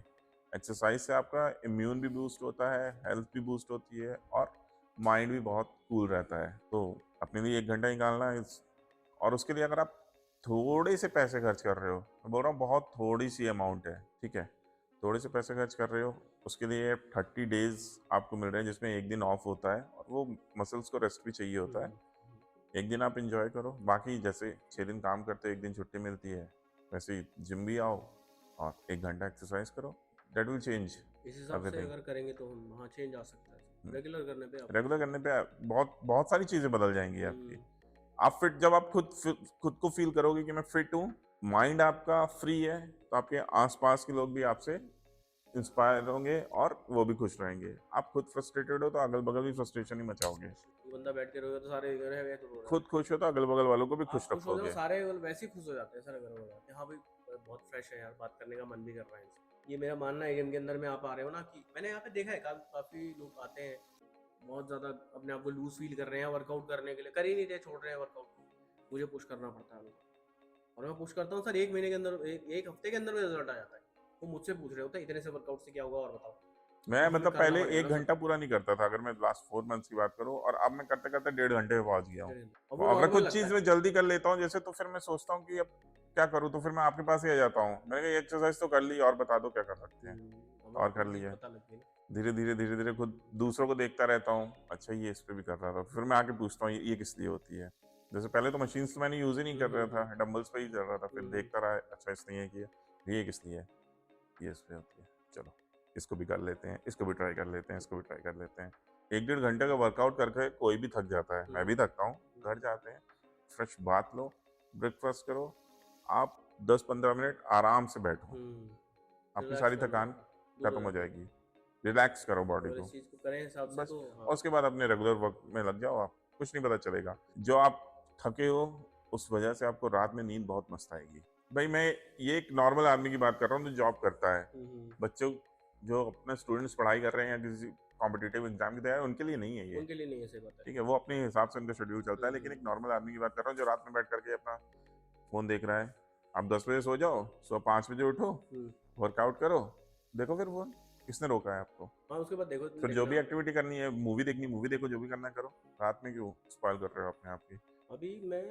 S2: एक्सरसाइज से आपका इम्यून भी बूस्ट होता है, हेल्थ भी बूस्ट होती है और माइंड भी बहुत कूल रहता है। तो अपने लिए 1 घंटा निकालना और उसके लिए अगर आप थोड़े से पैसे खर्च कर रहे हो, मैं बोल रहा हूँ बहुत थोड़ी सी अमाउंट है, ठीक है, थोड़े से पैसे खर्च कर रहे हो, उसके लिए 30 डेज आपको मिल रहे हैं जिसमें एक दिन ऑफ होता है और वो मसल्स को रेस्ट भी चाहिए होता है। एक दिन आप इंजॉय करो, बाकी जैसे 6 दिन काम करते हो, एक दिन छुट्टी मिलती है, वैसे ही जिम भी आओ और 1 घंटा एक्सरसाइज करो। दैट विल चेंज
S1: इस हिसाब से
S2: एवरीथिंग।
S1: अगर करेंगे तो हम, हाँ, चेंज आ सकता है रेगुलर करने पे आप।
S2: रेगुलर करने पे बहुत बहुत सारी चीजें बदल जाएंगी आपकी।
S1: हम्म,
S2: आप फिट, जब आप खुद को फील करोगे कि मैं फिट हूँ, माइंड आपका फ्री है, तो आपके आसपास के लोग भी आपसे इंस्पायर होंगे और वो भी खुश रहेंगे। आप खुद फ्रस्ट्रेटेड हो तो अगल बगल भी फ्रस्ट्रेशन ही मचाओगे।
S1: ये बंदा बैठ के रोएगा तो सारे रह गए तो रो रहा है।
S2: खुद खुश हो तो अगल बगल वालों को भी खुश
S1: आप खुश हो जाओ,
S2: रखोगे।
S1: सारे वैसे ही खुश हो जाते हैं सर अगर हो जाते हैं। हाँ भाई बहुत फ्रेश है यार, बात करने का मन भी कर रहा है इनसे। ये मेरा मानना है। जिम के अंदर में आप आ रहे हो ना, कि मैंने यहाँ पे देखा है काफी लोग आते हैं बहुत ज़्यादा अपने आप को लूज फील कर रहे हैं, वर्कआउट करने के लिए कर ही नहीं रहे, छोड़ रहे हैं वर्कआउट को। मुझे पुश करना पड़ता है उनको, और मैं पुश करता हूँ सर, 1 महीने के अंदर, एक हफ्ते के अंदर में रिजल्ट आ जाता है। वो मुझसे पूछ रहे होते हैं इतने से वर्कआउट से क्या होगा और बताओ।
S2: मैं
S1: तो हमें
S2: मतलब
S1: करना
S2: पहले
S1: पड़ेगा
S2: एक
S1: ना सर।
S2: घंटा पूरा नहीं करता था, अगर मैं लास्ट 4 मंथ्स की बात करूं, और अब मैं करते करते 1.5 घंटे में पहुंच गया
S1: और वो
S2: हूँ। अगर
S1: नॉर्मल
S2: कुछ
S1: लगता
S2: चीज
S1: है।
S2: में जल्दी कर लेता हूँ जैसे, तो फिर मैं सोचता हूँ कि अब क्या करूँ, तो फिर मैं आपके पास ही आ जाता हूँ। मैंने कहा ये एक्सरसाइज तो कर ली, और बता दो क्या कर सकते हैं।
S1: हमें
S2: और
S1: वो
S2: कर
S1: चीज़
S2: लिया।
S1: पता लग गई ना।
S2: धीरे धीरे खुद दूसरों को देखता रहता हूँ, अच्छा ये इस पे भी कर रहा था, फिर मैं आके पूछता हूँ ये किस लिए होती है। जैसे पहले तो मशीन्स तो मैंने यूज ही नहीं कर रहा था, डंबल्स पे ही चल रहा था, फिर देखता रहा अच्छा इसने ये किया, ये किस लिए है, ये इस पे होती है, चलो इसको भी कर लेते हैं, इसको भी ट्राई कर लेते हैं, इसको भी ट्राई कर लेते हैं। 1-1.5 घंटे का वर्कआउट करके कोई भी थक जाता है, मैं भी थकता हूँ। घर जाते हैं, फ्रेश बात लो, ब्रेकफास्ट करो, आप 10-15 मिनट आराम से बैठो, आपकी सारी
S1: रिलैक्स करना
S2: थकान
S1: दूर हो
S2: खत्म हो
S1: जाती है।
S2: जाएगी। रिलैक्स करो बॉडी
S1: अगर
S2: को,
S1: इस चीज़ को करें हिसाब से
S2: बस।
S1: तो हाँ।
S2: और उसके बाद अपने रेगुलर वर्क में लग जाओ, आप कुछ नहीं पता चलेगा। जो आप थके हो उस वजह से आपको रात में नींद बहुत मस्त आएगी। भाई मैं ये एक नॉर्मल आदमी की बात कर रहा हूँ जो जॉब करता है। बच्चों, जो अपने स्टूडेंट्स पढ़ाई कर रहे हैं या किसी कॉम्पिटिटिव एग्जाम की तैयारी, उनके लिए नहीं है ये,
S1: उनके लिए नहीं है, सही बात है।
S2: ठीक है, वो अपने हिसाब से उनका शेड्यूल चलता है। लेकिन एक नॉर्मल आदमी की बात कर रहा हूँ जो रात में बैठ करके अपना फोन देख रहा है। आप 10 बजे सो जाओ, सुबह 5 बजे उठो, वर्कआउट करो, देखो फिर फोन, किसने रोका है आपको?
S1: हाँ, उसके बाद देखो
S2: फिर जो
S1: देखना।
S2: भी एक्टिविटी करनी है, मूवी देखनी मूवी देखो, जो भी करना है करो। रात में क्यों स्पॉइल कर रहे हो अपने आप की?
S1: अभी मैं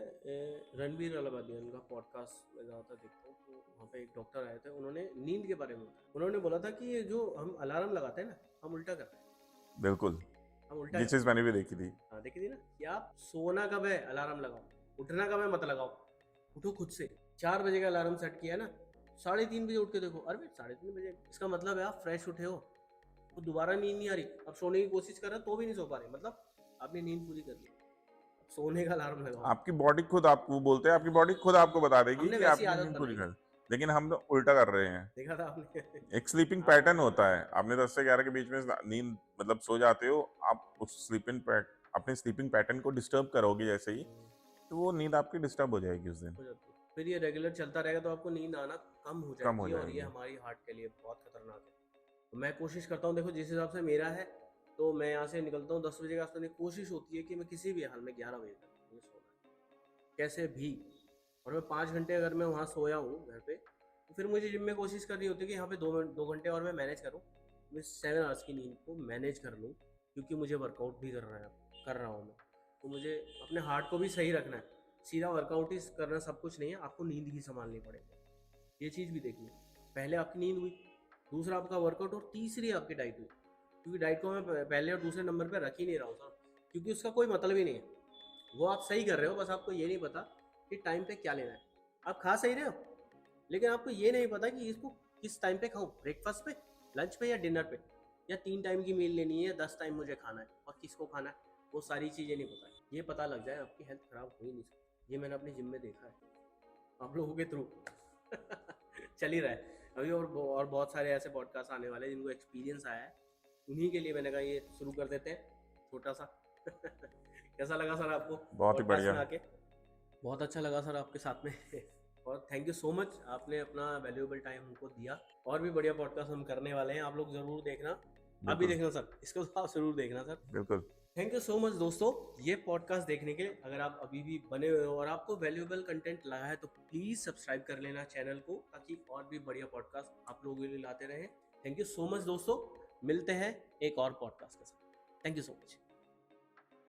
S1: रणबीर अलाहाबादियान का पॉडकास्ट में ज़्यादातर देखता हूँ, तो वहाँ पे पे एक डॉक्टर आए थे, उन्होंने नींद के बारे में बताया। उन्होंने बोला था कि ये जो हम अलार्म लगाते हैं ना, हम उल्टा करते हैं।
S2: बिल्कुल,
S1: हम उल्टा
S2: ये
S1: करते
S2: चीज मैंने भी देखी थी।
S1: हैं। हाँ, देखी थी ना कि आप सोना कब है अलार्म लगाओ, उठना कब है मत लगाओ। उठो खुद से। 4 बजे का अलार्म सेट किया ना, 3:30 बजे उठ के देखो, अरे भाई 3:30 बजे, इसका मतलब है आप फ्रेश उठे हो, तो दोबारा नींद नहीं आ रही, अब सोने की कोशिश कर रहे हो तो भी नहीं सो पा रहे, मतलब आपने नींद पूरी कर ली। सोने का अलार्म लगाओ।
S2: आपकी बॉडी खुद आपको बोलते हैं, आपकी बॉडी खुद आपको बता देगी
S1: हमने
S2: कि
S1: वैसी
S2: आपने
S1: आदत
S2: नींद पूरी
S1: बनाई,
S2: कर, लेकिन हम लोग उल्टा कर रहे हैं।
S1: देखा था आपने।
S2: एक स्लीपिंग
S1: हाँ,
S2: पैटर्न होता है, आपने 10 से 11 के बीच में नींद मतलब सो जाते हो, आप उस अपने स्लीपिंग पैटर्न को डिस्टर्ब करोगे जैसे ही, तो वो नींद आपकी डिस्टर्ब हो जाएगी उस दिन,
S1: हो जाती है। फिर ये रेगुलर चलता रहेगा तो आपको नींद आना कम हो
S2: कम हो
S1: जाएगी, और ये
S2: जाएगी।
S1: हमारी हार्ट के लिए बहुत खतरनाक है। तो मैं कोशिश करता हूँ, देखो जिस हिसाब से मेरा है, तो मैं यहाँ से निकलता हूँ 10 बजे के आसपास, कोशिश होती है कि मैं किसी भी हाल में 11 बजे तक मुझे सोना है, कैसे भी। और मैं 5 घंटे अगर मैं वहाँ सोया हूँ घर पे, तो फिर मुझे जिम में कोशिश करनी होती है कि यहाँ पे 2 घंटे और मैं मैनेज करूँ, मैं 7 आवर्स की नींद को मैनेज कर लूँ, क्योंकि मुझे वर्कआउट भी कर रहा हूँ मैं, तो मुझे अपने हार्ट को भी सही रखना है। सीधा वर्कआउट ही करना सब कुछ नहीं है, आपको नींद भी संभालनी पड़ेगी, ये चीज़ भी देखनी है। पहले आपकी नींद हुई, दूसरा आपका वर्कआउट, और तीसरी आपकी डाइट हुई, क्योंकि डाइट को मैं पहले और दूसरे नंबर पर रख ही नहीं रहा हूँ सर, क्योंकि उसका कोई मतलब ही नहीं है। वो आप सही कर रहे हो, बस आपको ये नहीं पता कि टाइम पे क्या लेना है। आप खा सही रहे हो, लेकिन आपको ये नहीं पता कि इसको किस टाइम पे खाऊं, ब्रेकफास्ट पे, लंच पे, या डिनर पे, या 3 टाइम की मील लेनी है, 10 टाइम मुझे खाना है, और किसको खाना है, वो सारी चीज़ें नहीं पता है। ये पता लग जाए, आपकी हेल्थ खराब हो ही नहीं सकती। ये मैंने अपनी जिम में देखा है, आप लोगों के थ्रू। चल ही रहा है अभी, और बहुत सारे ऐसे पॉडकास्ट आने वाले हैं जिनको एक्सपीरियंस आया है, उन्हीं के लिए मैंने कहा ये शुरू कर देते हैं छोटा सा। कैसा लगा सर आपको
S2: बहुत ही
S1: पॉडकास्ट
S2: बढ़िया।
S1: में आके? बहुत अच्छा लगा सर आपके साथ में। और थैंक यू सो मच, आपने अपना वैल्यूएबल टाइम हमको दिया। और भी बढ़िया पॉडकास्ट हम करने वाले हैं, आप लोग जरूर देखना। आप भी
S2: बिल्कुल
S1: देखना सर, इसको तो आप जरूर देखना सर।
S2: बिल्कुल।
S1: थैंक यू सो मच दोस्तों, ये पॉडकास्ट देखने के लिए। अगर आप अभी भी बने हुए हो और आपको वैल्यूएबल कंटेंट लगा है, तो प्लीज सब्सक्राइब कर लेना चैनल को, ताकि और भी बढ़िया पॉडकास्ट आप लोगों के लिए लाते रहें। थैंक यू सो मच दोस्तों, मिलते हैं एक और पॉडकास्ट के साथ। Thank you so much.